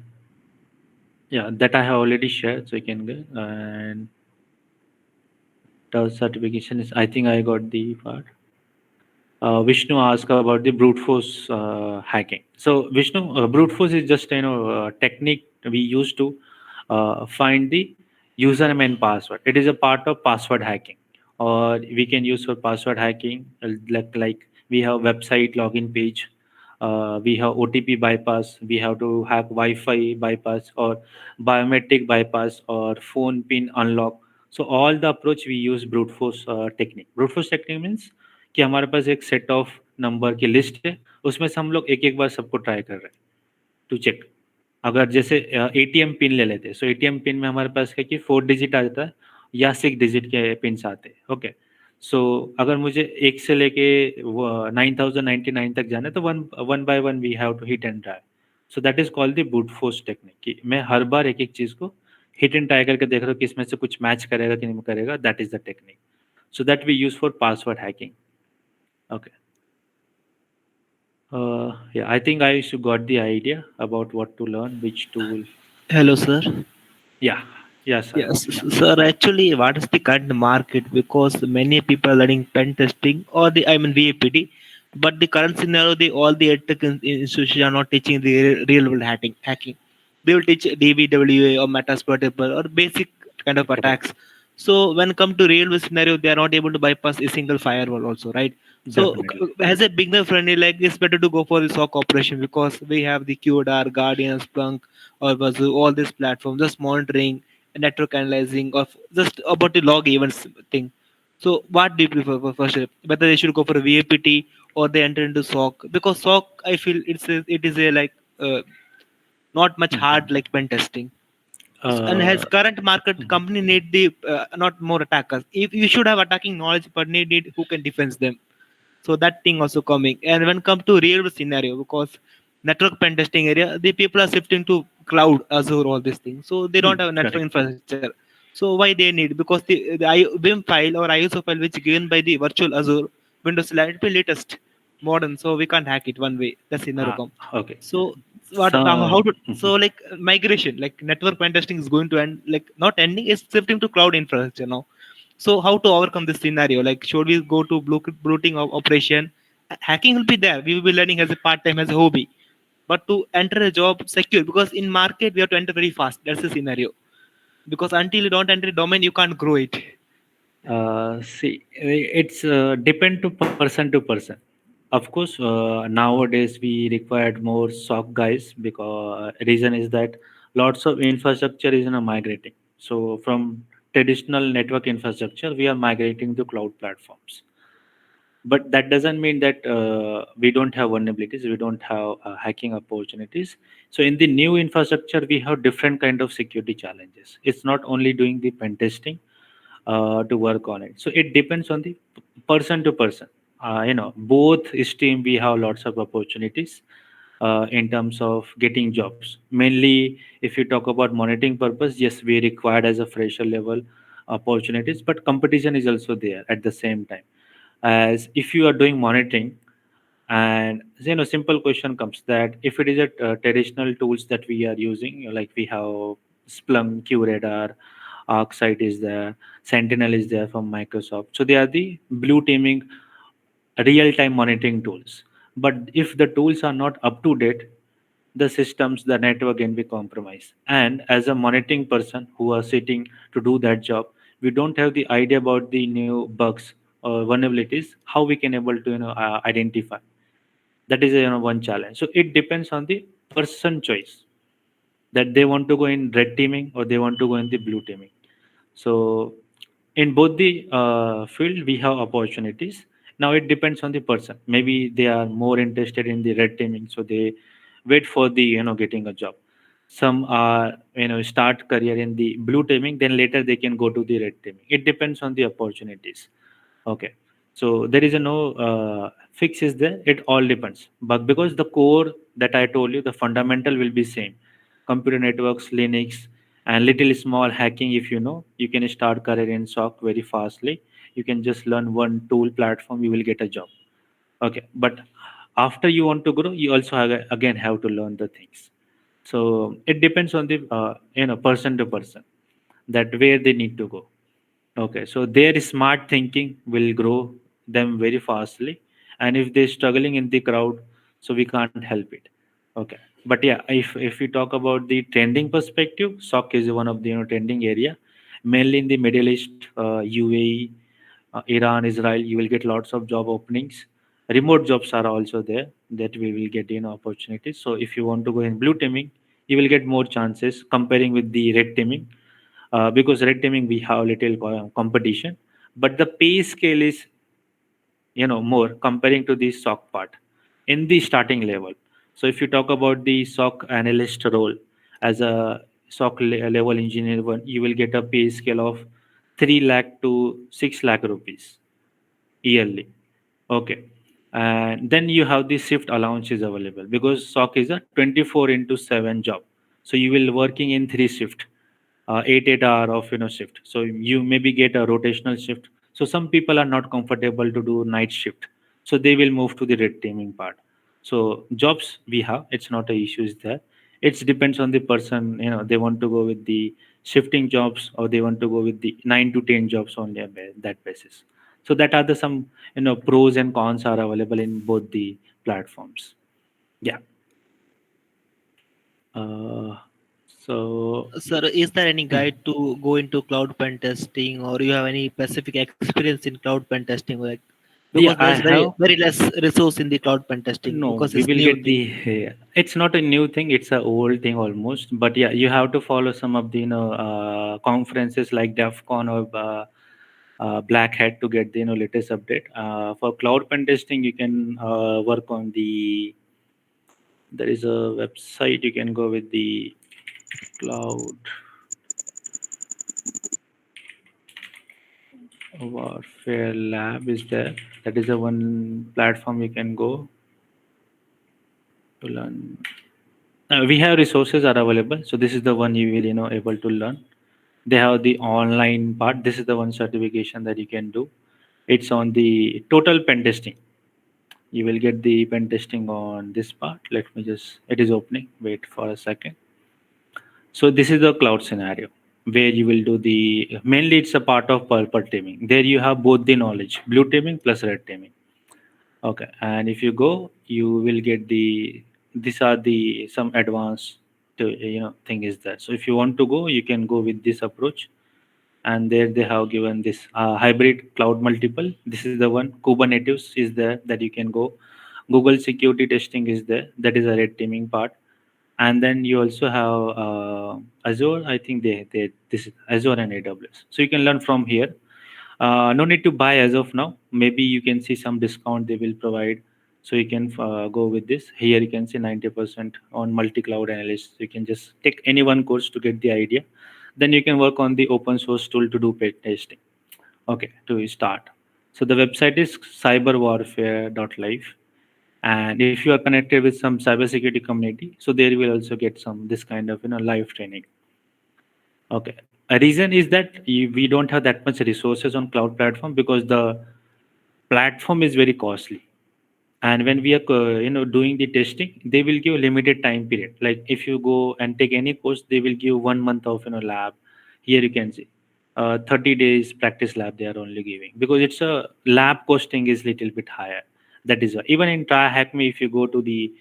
Yeah, that I have already shared, so you can get. And the certification is, I think I got the part. Vishnu asked about the brute force hacking. So Vishnu, brute force is just technique we use to find the username and password. It is a part of password hacking, or we can use for password hacking like we have website login page, we have OTP bypass, we have to hack Wi-Fi bypass or biometric bypass or phone pin unlock. So all the approach we use brute force technique. Brute force technique means कि हमारे पास एक set of number की list है, उसमें से हम लोग एक एक बार सबको ट्राई कर रहे हैं टू चेक. अगर जैसे एटीएम पिन ले लेते हैं, सो एटीएम पिन में हमारे पास क्या कि 4 डिजिट आ जाता है या 6 डिजिट के पिन्स आते हैं. ओके, सो अगर मुझे एक से लेके 9099 तक जाना है, तो one one by one we have to hit and try. So that is called the brute force technique, कि मैं हर बार एक एक चीज़ को हिट एंड ट्राई करके देख रहा हूँ कि इसमें से कुछ मैच करेगा कि नहीं करेगा. That is the technique. So that we use for password hacking. Okay. Yeah, I think I should got the idea about what to learn, which tool. Hello, sir. Yeah, yeah, sir. Yes, Yeah. sir. Actually, what is the current market? Because many people are learning pen testing or the I mean VAPD, but the current scenario, all the edtech institutions are not teaching the real world hacking. They will teach DBWA or Metasploitable or basic kind of Correct. attacks. So when come to real world scenario, they are not able to bypass a single firewall also, right? So Definitely. as a beginner friendly, like it's better to go for the SOC operation because we have the QDAR, Guardian, Splunk, or Wazoo, all these platforms, just monitoring, network analyzing, or just about the log events thing. So what do you prefer for first step? Whether they should go for a VAPT or they enter into SOC? Because SOC, I feel it is a like not much hard Mhm. like pen testing. And has Uh, current market mhm. company need the not more attackers. If you should have attacking knowledge, but need who can defend them. So that thing also coming. And when come to real scenario, because network pen testing area, the people are shifting to cloud, Azure, all these things. So they don't have a network Correct. infrastructure. So why they need? Because the Vim file or ISO file which given by the virtual Azure Windows 11 it will latest modern. So we can't hack it one way. That's scenario Ah, come. okay. So what So, how to mhm. so like migration like network pen testing is going to end like not ending, it's shifting to cloud infrastructure now. So how to overcome this scenario? Like, should we go to blue operation? Hacking will be there. We will be learning as a part time, as a hobby. But to enter a job secure, because in market we have to enter very fast. That's the scenario. Because until you don't enter a domain, you can't grow it. See, it's depend to person to person. Of course, nowadays we required more SOC guys because reason is that lots of infrastructure is migrating. So from traditional network infrastructure, we are migrating to cloud platforms. But that doesn't mean that we don't have vulnerabilities, we don't have hacking opportunities. So in the new infrastructure, we have different kind of security challenges. It's not only doing the pen testing to work on it. So it depends on the person to person. Both stream we have lots of opportunities in terms of getting jobs. Mainly, if you talk about monitoring purpose, yes, we required as a fresher level opportunities, but competition is also there at the same time. As if you are doing monitoring, and simple question comes that if it is a traditional tools that we are using, like we have Splunk, QRadar, ArcSight is there, Sentinel is there from Microsoft. So they are the blue teaming real-time monitoring tools. But if the tools are not up to date, the systems, the network can be compromised. And as a monitoring person who are sitting to do that job, we don't have the idea about the new bugs or vulnerabilities, how we can able to identify. That is one challenge. So it depends on the person choice that they want to go in red teaming or they want to go in the blue teaming. So in both the field we have opportunities. Now it depends on the person. Maybe they are more interested in the red teaming, so they wait for the getting a job. Some are start career in the blue teaming, then later they can go to the red teaming. It depends on the opportunities. Okay. So there is a no fix is there. It all depends. But because the core that I told you, the fundamental will be same. Computer networks, Linux, and little small hacking. If you know, you can start career in SOC very fastly. You can just learn one tool platform. You will get a job. Okay. But after you want to grow, you also again have to learn the things. So it depends on the person to person that where they need to go. Okay, so their smart thinking will grow them very fastly, and if they're struggling in the crowd, so we can't help it. Okay, but yeah, if we talk about the trending perspective, SOC is one of the trending area, mainly in the Middle East, UAE, Iran, Israel. You will get lots of job openings. Remote jobs are also there that we will get opportunities. So if you want to go in blue teaming, you will get more chances comparing with the red teaming because red teaming we have little competition, but the pay scale is more comparing to the SOC part in the starting level. So if you talk about the SOC analyst role as a SOC level engineer one, you will get a pay scale of 3 lakh to 6 lakh rupees yearly. Okay. And then you have the shift allowances available because SOC is a 24 into 7 job. So you will working in 3 shift, 8 hour of shift. So you maybe get a rotational shift. So some people are not comfortable to do night shift. So they will move to the red teaming part. So jobs we have, it's not a issue is there. It depends on the person. They want to go with the shifting jobs, or they want to go with the 9 to 10 jobs only on that basis. So that are the some pros and cons are available in both the platforms. Yeah. Uh, so Sir, is there any guide to go into cloud pen testing, or you have any specific experience in cloud pen testing? Like, because yeah, there is I very have. very less resource in the cloud pen testing No, because we it's will new get thing. the. It's not a new thing. It's a old thing almost. But yeah, you have to follow some of the conferences like DEF CON or Black Hat to get the latest update. For cloud pen testing, you can work on the. There is a website you can go with the cloud warfare lab is there. That is the one platform you can go to learn. We have resources are available, so this is the one you will able to learn. They have the online part. This is the one certification that you can do. It's on the total pen testing. You will get the pen testing on this part. Let me just, it is opening. Wait for a second. So this is the cloud scenario where you will do the, mainly it's a part of purple teaming. There you have both the knowledge, blue teaming plus red teaming. Okay. And if you go, you will get the, these are the some advanced thing is that. So if you want to go, you can go with this approach. And there they have given this hybrid cloud multiple. This is the one. Kubernetes is there that you can go. Google security testing is there. That is a red teaming part. And then you also have Azure. I think they this is Azure and AWS. So you can learn from here. No need to buy as of now. Maybe you can see some discount they will provide. So you can go with this. Here you can see 90% on multi-cloud analyst. You can just take any one course to get the idea. Then you can work on the open source tool to do paid testing. Okay, to start. So the website is cyberwarfare.live. And if you are connected with some cybersecurity community, so there you will also get some this kind of live training. Okay. A reason is that we don't have that much resources on cloud platform because the platform is very costly. And when we are doing the testing, they will give limited time period. Like if you go and take any course, they will give 1 month of lab. Here you can see 30 days practice lab they are only giving because it's a lab costing is little bit higher. That is why even in try hack me, if you go to the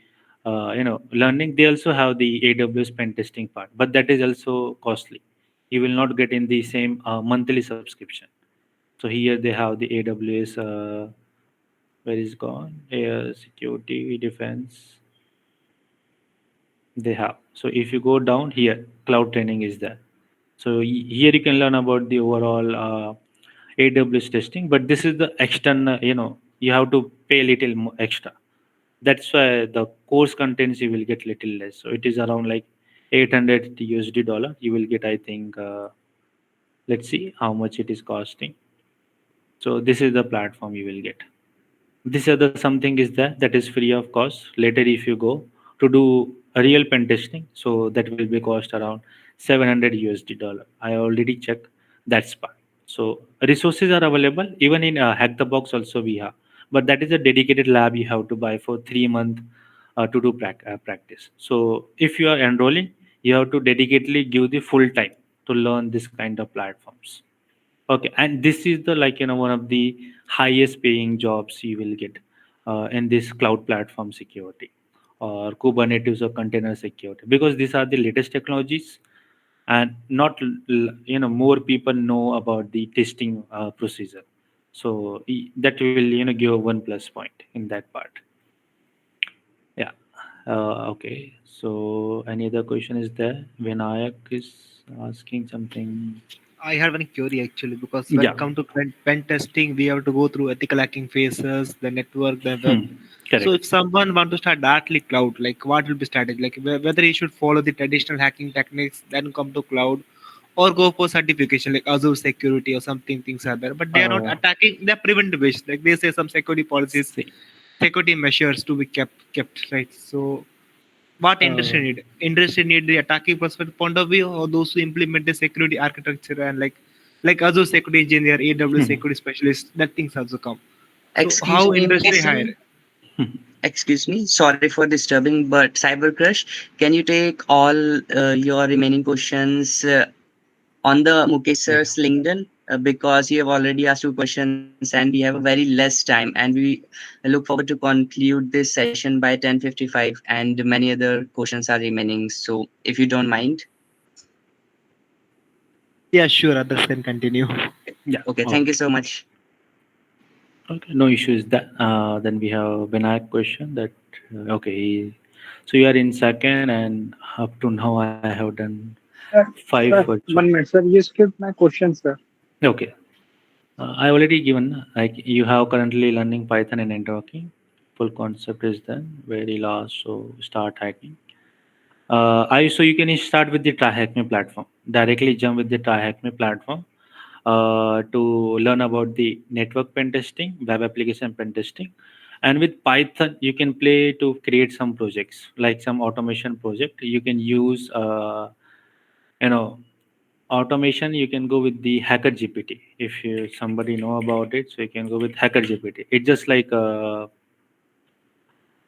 learning, they also have the AWS pen testing part, but that is also costly. You will not get in the same monthly subscription. So here they have the AWS. Where is gone? Air security, defense. They have. So if you go down here, cloud training is there. So here you can learn about the overall AWS testing. But this is the external. You have to pay little extra. That's why the course contents you will get little less. So it is around like 800 USD dollar. You will get, I think. Let's see how much it is costing. So this is the platform you will get. This other something is that is free of cost. Later if you go to do a real pen testing, so that will be cost around 700 USD dollar. I already checked that part. So resources are available even in hack the box also we have, but that is a dedicated lab you have to buy for 3 months to do practice. So if you are enrolling, you have to dedicatedly give the full time to learn this kind of platforms. Okay, and this is the one of the highest paying jobs you will get in this cloud platform security or Kubernetes or container security because these are the latest technologies and not more people know about the testing procedure. So that will give a 1 plus point in that part. Yeah. Okay. So any other question is there? Vinayak is asking something. I had one query actually because when Yeah. it comes to pen testing, we have to go through ethical hacking phases, the network, the web. So Correct. if someone want to start directly cloud, like what will be strategy? Like whether he should follow the traditional hacking techniques, then come to cloud, or go for certification like Azure security or something things are there. But they are not Uh, attacking. They're preventive based. Like they say some security policies, See, security measures to be kept right. So what uh, industry need? Industry need the attacking perspective point of view, or those who implement the security architecture and like Azure security engineer, AWS security specialist, that things also come. So Excuse how me, industry Mukesh. hire? Excuse me, sorry for disturbing, but Cyber Crush, can you take all your remaining questions on the Mukesh Yeah. sir's LinkedIn? Because you have already asked two questions and we have a very less time, and we look forward to conclude this session by 10:55, and many other questions are remaining. So, if you don't mind, Yeah, sure. Others can continue. Yeah. okay, thank you Okay. so much. Okay. No issues. That then we have Vinayak question. That okay. So you are in second, and up to now I have done five Sir, virtual. 1 minute, sir. You skipped my question, sir. Okay. I already given like you have currently learning Python and networking. Full concept is done. Very last. So start hacking. I so you can start with the Try Hack Me platform. Directly jump with the Try Hack Me platform to learn about the network pen testing, web application pen testing, and with Python you can play to create some projects like some automation project. You can use you know automation. You can go with the Hacker GPT if you somebody know about it. So you can go with Hacker GPT. It's just like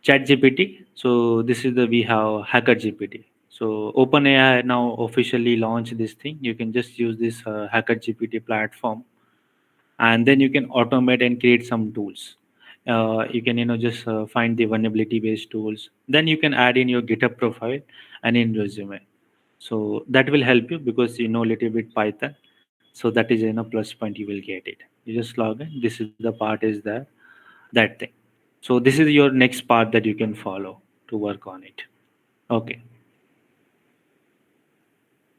Chat GPT. So this is the we have Hacker GPT. So OpenAI now officially launched this thing. You can just use this Hacker GPT platform, and then you can automate and create some tools. You can just find the vulnerability based tools. Then you can add in your GitHub profile and in resume. So that will help you because you know a little bit Python. So that is plus point you will get it. You just log in. This is the part is there, that thing. So this is your next part that you can follow to work on it. Okay.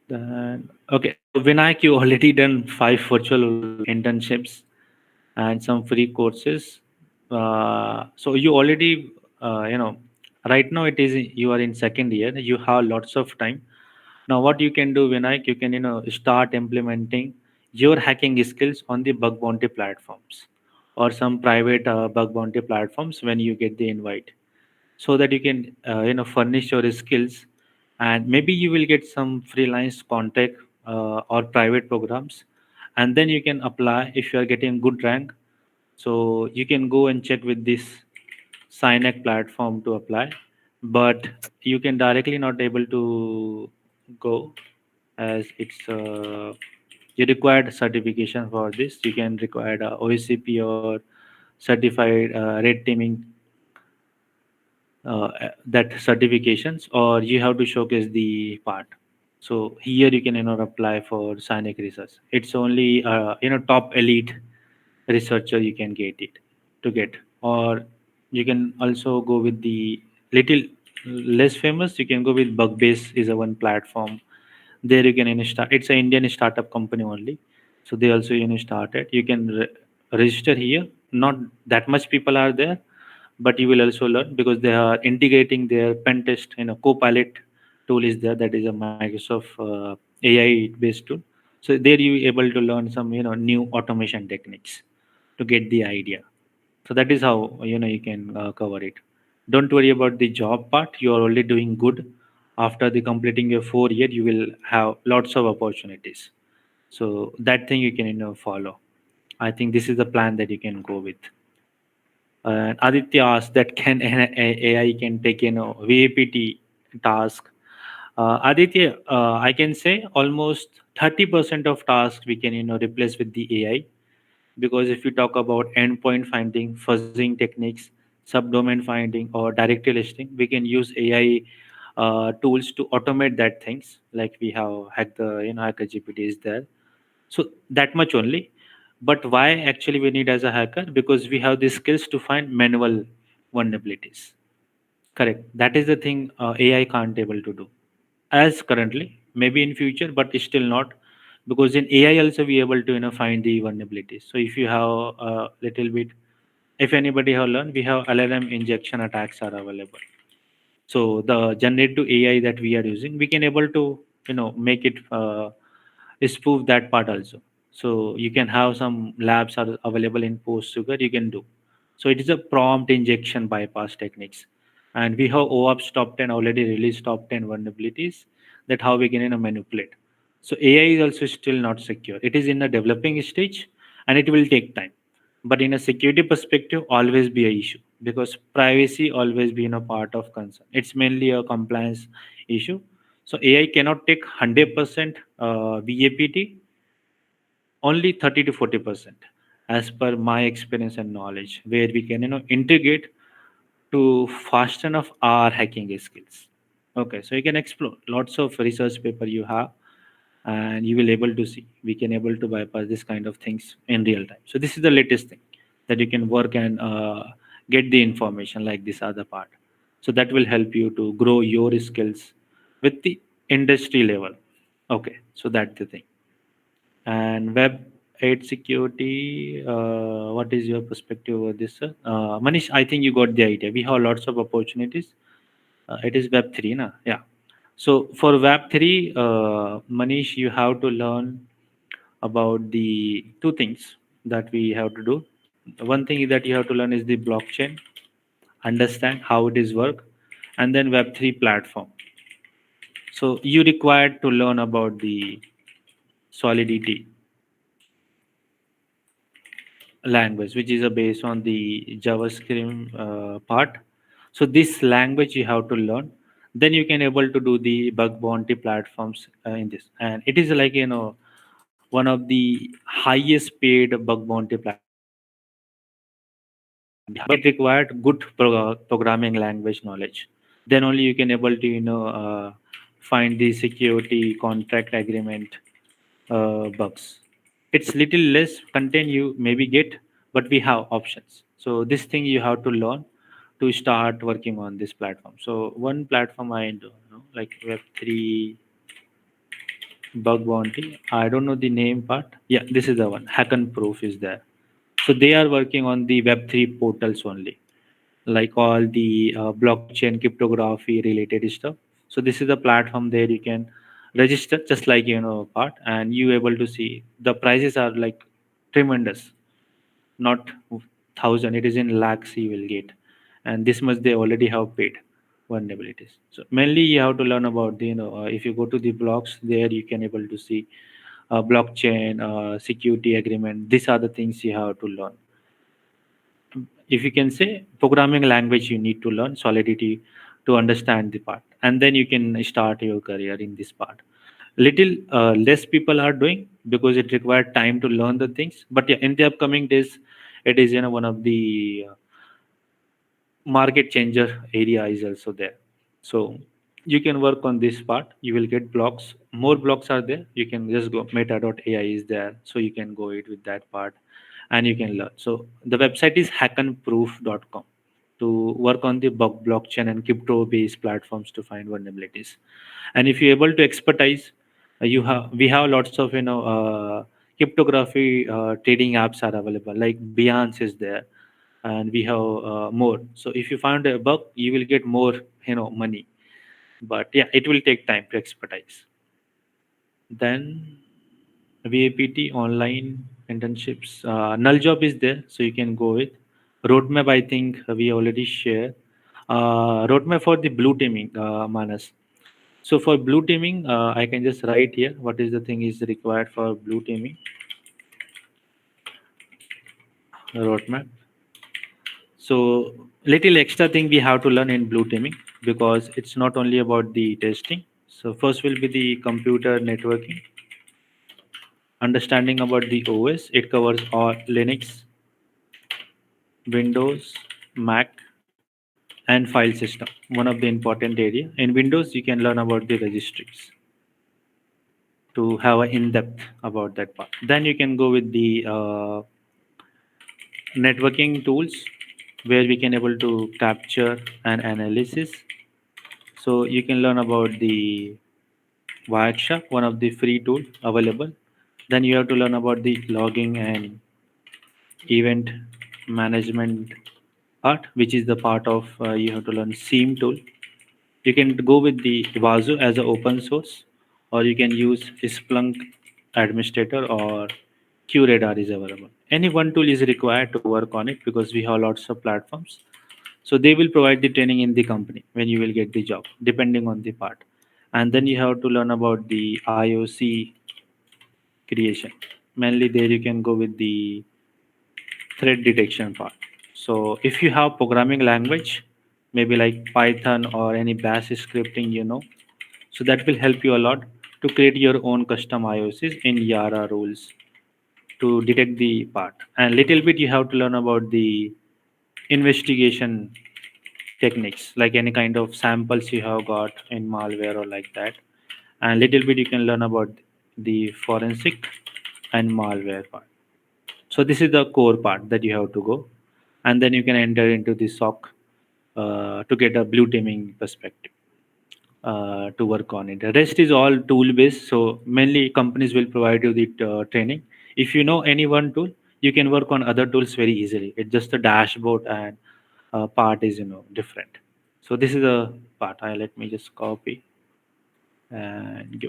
Then okay. So Vinayak, you already done 5 virtual internships and some free courses. So you already right now it is you are in second year. You have lots of time. Now what you can do, Vinayak, you can start implementing your hacking skills on the bug bounty platforms or some private bug bounty platforms when you get the invite, so that you can furnish your skills, and maybe you will get some freelance contact or private programs, and then you can apply if you are getting good rank. So you can go and check with this Signac platform to apply, but you can directly not able to go as it's you required certification for this. You can require OSCP or certified red teaming that certifications, or you have to showcase the part. So here you can apply for Signac research. It's only top elite researcher you can get it to get, or you can also go with the little less famous. You can go with Bugbase is a one platform. There you can start. It's an Indian startup company only, so they also started. You can register here. Not that much people are there, but you will also learn because they are integrating their pen test. Copilot tool is there. That is a Microsoft AI based tool. So there you able to learn some new automation techniques to get the idea. So that is how you can cover it. Don't worry about the job part. You are already doing good. After the completing your 4 year, you will have lots of opportunities. So that thing you can follow. I think this is the plan that you can go with. Aditya asked that can AI can take VAPT task. Aditya, I can say almost 30% of tasks we can replace with the AI, because if you talk about endpoint finding, fuzzing techniques, subdomain finding, or directory listing, we can use AI tools to automate that things. Like we have hack the hacker GPT is there, so that much only. But why actually we need as a hacker? Because we have the skills to find manual vulnerabilities. Correct. That is the thing AI can't able to do as currently. Maybe in future, but still not, because in AI also we able to find the vulnerabilities. So if you have a little bit, if anybody have learned, we have LLM injection attacks are available. So the generative AI that we are using, we can able to make it spoof that part also. So you can have some labs are available in post sugar you can do. So it is a prompt injection bypass techniques, and we have OAuth top 10 already released top 10 vulnerabilities that how we can manipulate. So AI is also still not secure. It is in a developing stage and it will take time. But in a security perspective, always be a issue. because privacy always been a part of concern. It's mainly a compliance issue. So AI cannot take 100% VAPT, only 30 to 40%, as per my experience and knowledge, where we can integrate to fasten of our hacking skills. Okay, so you can explore lots of research paper you have, and you will able to see we can able to bypass this kind of things in real time. So this is the latest thing that you can work and get the information like this other part. So that will help you to grow your skills with the industry level. Okay, so that's the thing. And web 8 security, what is your perspective over this, sir? Manish, I think you got the idea. We have lots of opportunities. It is web 3 na? Yeah. So for web 3, Manish, you have to learn about the two things that we have to do. One thing that you have to learn is the blockchain, understand how it is work, and then web 3 platform. So you required to learn about the solidity language, which is a based on the JavaScript part. So this language you have to learn. Then you can able to do the bug bounty platforms in this, and it is like one of the highest paid bug bounty platforms in this. And it required good programming language knowledge. Then only you can able to find the security contract agreement bugs. It's little less content you maybe get, but we have options. So this thing you have to learn to start working on this platform. So one platform I know, like Web3 bug bounty. I don't know the name part. Yeah, this is the one. Hack and Proof is there. So they are working on the Web3 portals only, like all the blockchain cryptography related stuff. So this is the platform there you can register just like part, and you able to see the prices are like tremendous, not thousand, it is in lakhs you will get, and this much they already have paid vulnerabilities. So mainly you have to learn about the if you go to the blogs there you can able to see blockchain security agreement. These are the things you have to learn. If you can say programming language you need to learn solidity to understand the part, and then you can start your career in this part. Little less people are doing because it required time to learn the things, but yeah, in the upcoming days it is one of the market changer area is also there. So you can work on this part, you will get blocks, more blocks are there, you can just go meta.ai is there, so you can go it with that part and you can learn. So the website is hackandproof.com to work on the blockchain and crypto based platforms to find vulnerabilities. And if you're able to expertise, you have we have lots of cryptography trading apps are available, like Binance is there, and we have more. So if you find a bug you will get more money, but yeah, it will take time to expertise. Then VAPT online internships, null job is there, so you can go with roadmap. I think we already share roadmap for the blue teaming, Manas. So for blue teaming, I can just write here what is the thing is required for blue teaming roadmap. So little extra thing we have to learn in blue teaming, because it's not only about the testing. So first will be the computer networking, understanding about the OS. It covers all Linux, Windows, Mac, and file system. One of the important area. In Windows, you can learn about the registries to have an in-depth about that part. Then you can go with the networking tools, where we can able to capture and analysis. So you can learn about the Wireshark, one of the free tool available. Then you have to learn about the logging and event management part, which is the part of you have to learn SIEM tool. You can go with the Wazoo as an open source, or you can use Splunk administrator, or QRadar is available. Any one tool is required to work on it, because we have lots of platforms. So they will provide the training in the company when you will get the job, depending on the part. And then you have to learn about the IOC creation. Mainly there you can go with the threat detection part. So if you have programming language, maybe like Python or any bash scripting, so that will help you a lot to create your own custom IOCs in Yara rules to detect the part. And little bit you have to learn about the investigation techniques, like any kind of samples you have got in malware or like that. And little bit you can learn about the forensic and malware part. So this is the core part that you have to go, and then you can enter into the SOC to get a blue teaming perspective to work on it. The rest is all tool based. So mainly companies will provide you the training. If you know any one tool, you can work on other tools very easily. It's just the dashboard and part is different. So this is a part. I let me just copy and go.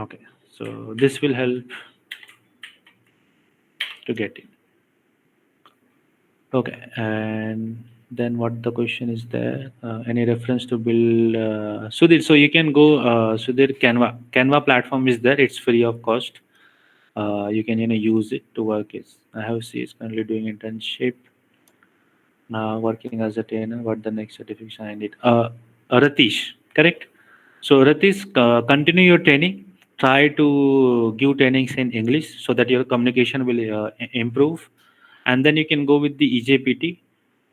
Okay. So this will help to get it. Okay, and then what the question is there? Any reference to build Sudhir? So you can go Sudhir Canva. Canva platform is there. It's free of cost. You can use it to work. I have see is currently doing internship now, working as a trainer. What the next certification I need? Ratish, correct? So Ratish, continue your training. Try to give trainings in English so that your communication will improve, and then you can go with the EJPT,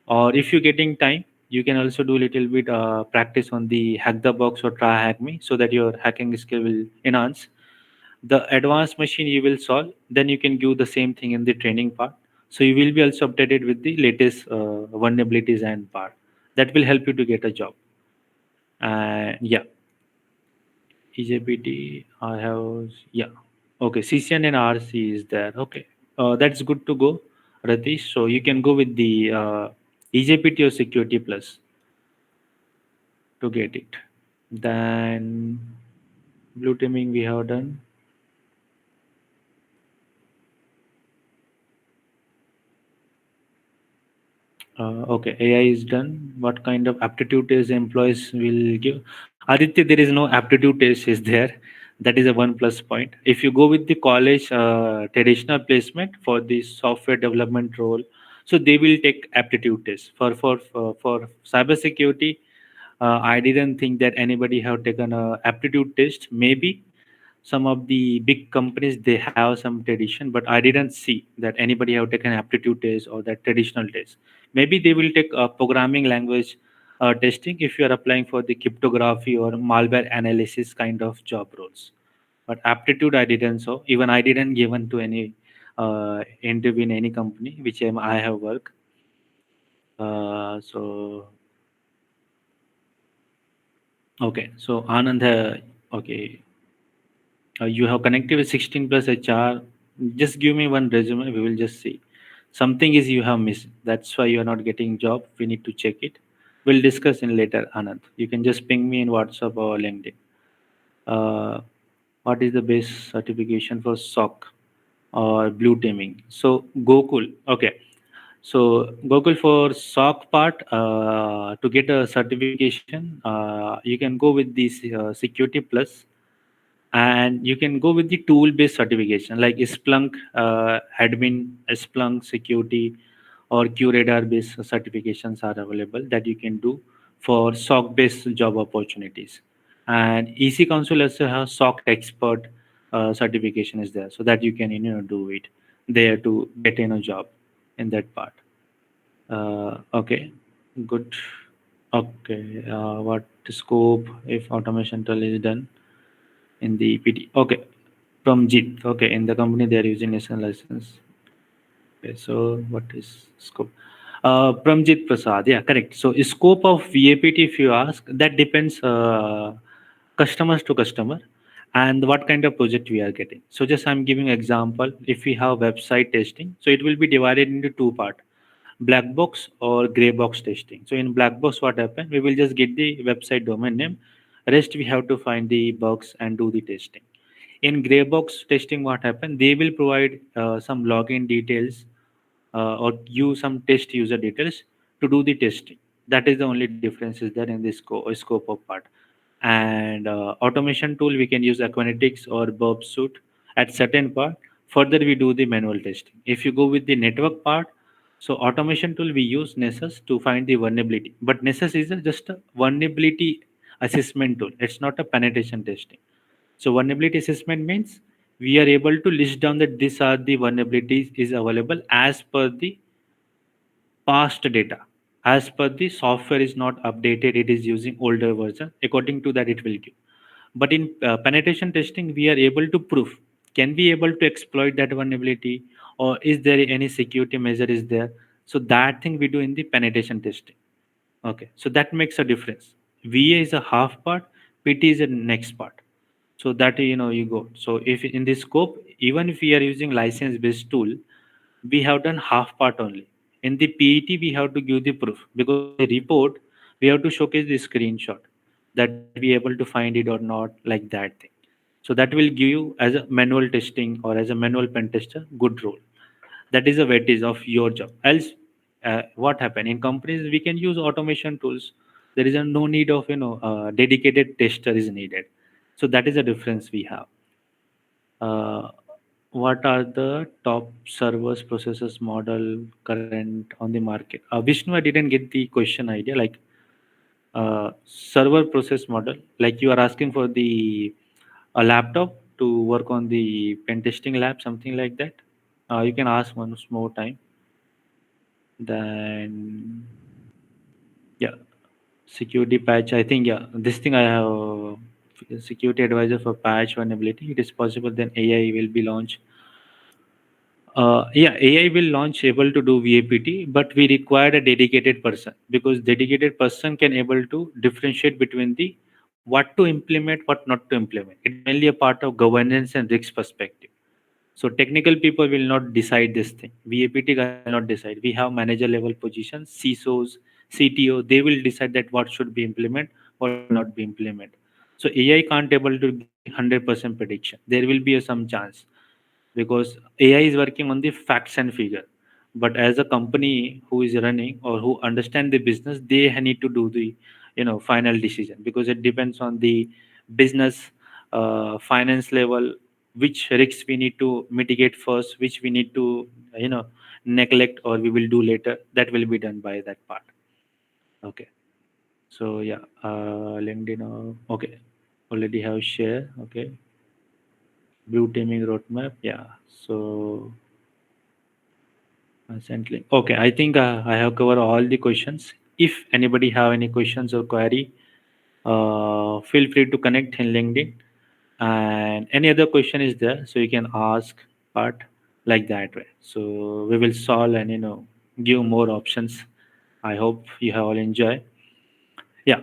or if you're getting time you can also do a little bit practice on the hack the box or try hack me so that your hacking skill will enhance. The advanced machine you will solve, then you can give the same thing in the training part, so you will be also updated with the latest vulnerabilities and part that will help you to get a job. And yeah, EJPT I have, yeah. Okay, CCN and RC is there. Okay, that's good to go, Ratish. So you can go with the EJPT or Security Plus to get it. Then blue teaming we have done. Okay, AI is done. What kind of aptitude test employees will give? Aditya, there is no aptitude test is there. That is a one plus point. If you go with the college traditional placement for the software development role, so they will take aptitude test for cybersecurity. I didn't think that anybody have taken a aptitude test. Maybe some of the big companies they have some tradition, but I didn't see that anybody have taken aptitude test or that traditional test. Maybe they will take a programming language testing if you are applying for the cryptography or malware analysis kind of job roles. But aptitude I didn't, so even I didn't given to any interview in any company which I have worked. So okay, so Anand, okay, you have connected with 16 plus HR. Just give me one resume. We will just see. Something is you have missed. That's why you are not getting job. We need to check it. We'll discuss in later, Anand. You can just ping me in WhatsApp or LinkedIn. Uh, what is the base certification for SOC or blue teaming? So Gokul. Okay. So Gokul for SOC part, to get a certification, you can go with this Security Plus, and you can go with the tool based certification like Splunk admin, Splunk security, or QRadar based certifications are available that you can do for SOC based job opportunities. And EC Council also has SOC expert certification is there, so that you can do it there to get in a job in that part. Okay, good. Okay, what scope if automation tool is done in the PT? Okay, from JIT. Okay, in the company they are using national license. Okay, so what is scope? Pramjit Prasad, yeah, correct. So scope of VAPT, if you ask, that depends customers to customer and what kind of project we are getting. So just I'm giving example. If we have website testing, so it will be divided into two part: black box or gray box testing. So in black box, what happen? We will just get the website domain name. Rest we have to find the bugs and do the testing. In gray box testing, what happen? They will provide some login details or use some test user details to do the testing. That is the only difference is there in the scope of part. And automation tool we can use Aquanetics or Burp Suite at certain part. Further we do the manual testing. If you go with the network part, So automation tool we use Nessus to find the vulnerability, but Nessus is just a vulnerability assessment tool. It's not a penetration testing. So vulnerability assessment means we are able to list down that these are the vulnerabilities is available as per the past data. As per the software is not updated, it is using older version. According to that, it will give. But in penetration testing, we are able to prove, can we able to exploit that vulnerability, or is there any security measure is there? So that thing we do in the penetration testing. Okay, so that makes a difference. VA is a half part, PT is a next part. So that you go. So if in this scope, even if we are using license based tool, we have done half part only. In the PET, we have to give the proof, because in the report we have to showcase the screenshot that we able to find it or not, like that thing. So that will give you as a manual testing or as a manual pen tester good role. That is a weightage of your job. Else, what happen in companies? We can use automation tools. There is a no need of dedicated tester is needed. So that is a difference we have. Uh, what are the top servers processors model current on the market? Vishnu, I didn't get the question idea. Like server process model, like you are asking for the a laptop to work on the pen testing lab, something like that. You can ask once more time. Then yeah, security patch. I think yeah, this thing I have security advisor for patch vulnerability. It is possible then AI will be launched. Yeah, AI will launch able to do VAPT, but we require a dedicated person, because dedicated person can able to differentiate between the what to implement, what not to implement. It is mainly a part of governance and risk perspective. So technical people will not decide this thing. VAPT guy will not decide. We have manager level positions, CISOs, CTO. They will decide that what should be implemented, what should not be implemented. So AI can't able to give 100% prediction. There will be some chance, because AI is working on the facts and figure. But as a company who is running or who understand the business, they need to do the final decision, because it depends on the business finance level, which risks we need to mitigate first, which we need to neglect or we will do later. That will be done by that part. Okay. So yeah, LinkedIn. Okay, already have share. Okay, blue teaming roadmap. Yeah. So recently. Okay, I think I have covered all the questions. If anybody have any questions or query, feel free to connect in LinkedIn. And any other question is there, so you can ask part like that way. So we will solve and give more options. I hope you have all enjoy. Yeah.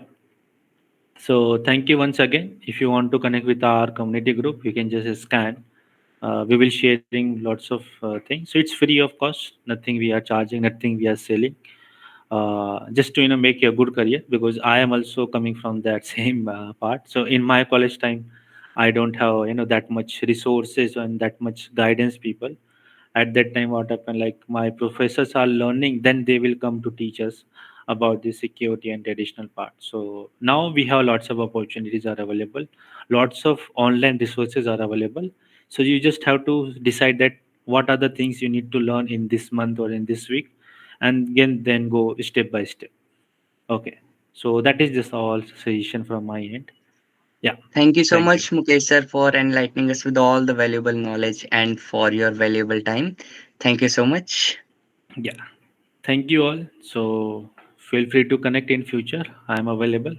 So thank you once again. If you want to connect with our community group, you can just scan. We will sharing lots of things. So it's free of cost. Nothing we are charging. Nothing we are selling. Just to make a good career, because I am also coming from that same part. So in my college time, I don't have that much resources and that much guidance people. At that time, what happened, like my professors are learning, then they will come to teach us about the security and additional part. So now we have lots of opportunities are available, lots of online resources are available. So you just have to decide that what are the things you need to learn in this month or in this week, and again then go step by step. Okay, so that is just all suggestion from my end. Yeah, Thank you so thank you. much, Mukesh sir, for enlightening us with all the valuable knowledge and for your valuable time. Thank you so much. Yeah, thank you all. So feel free to connect in future. I am available.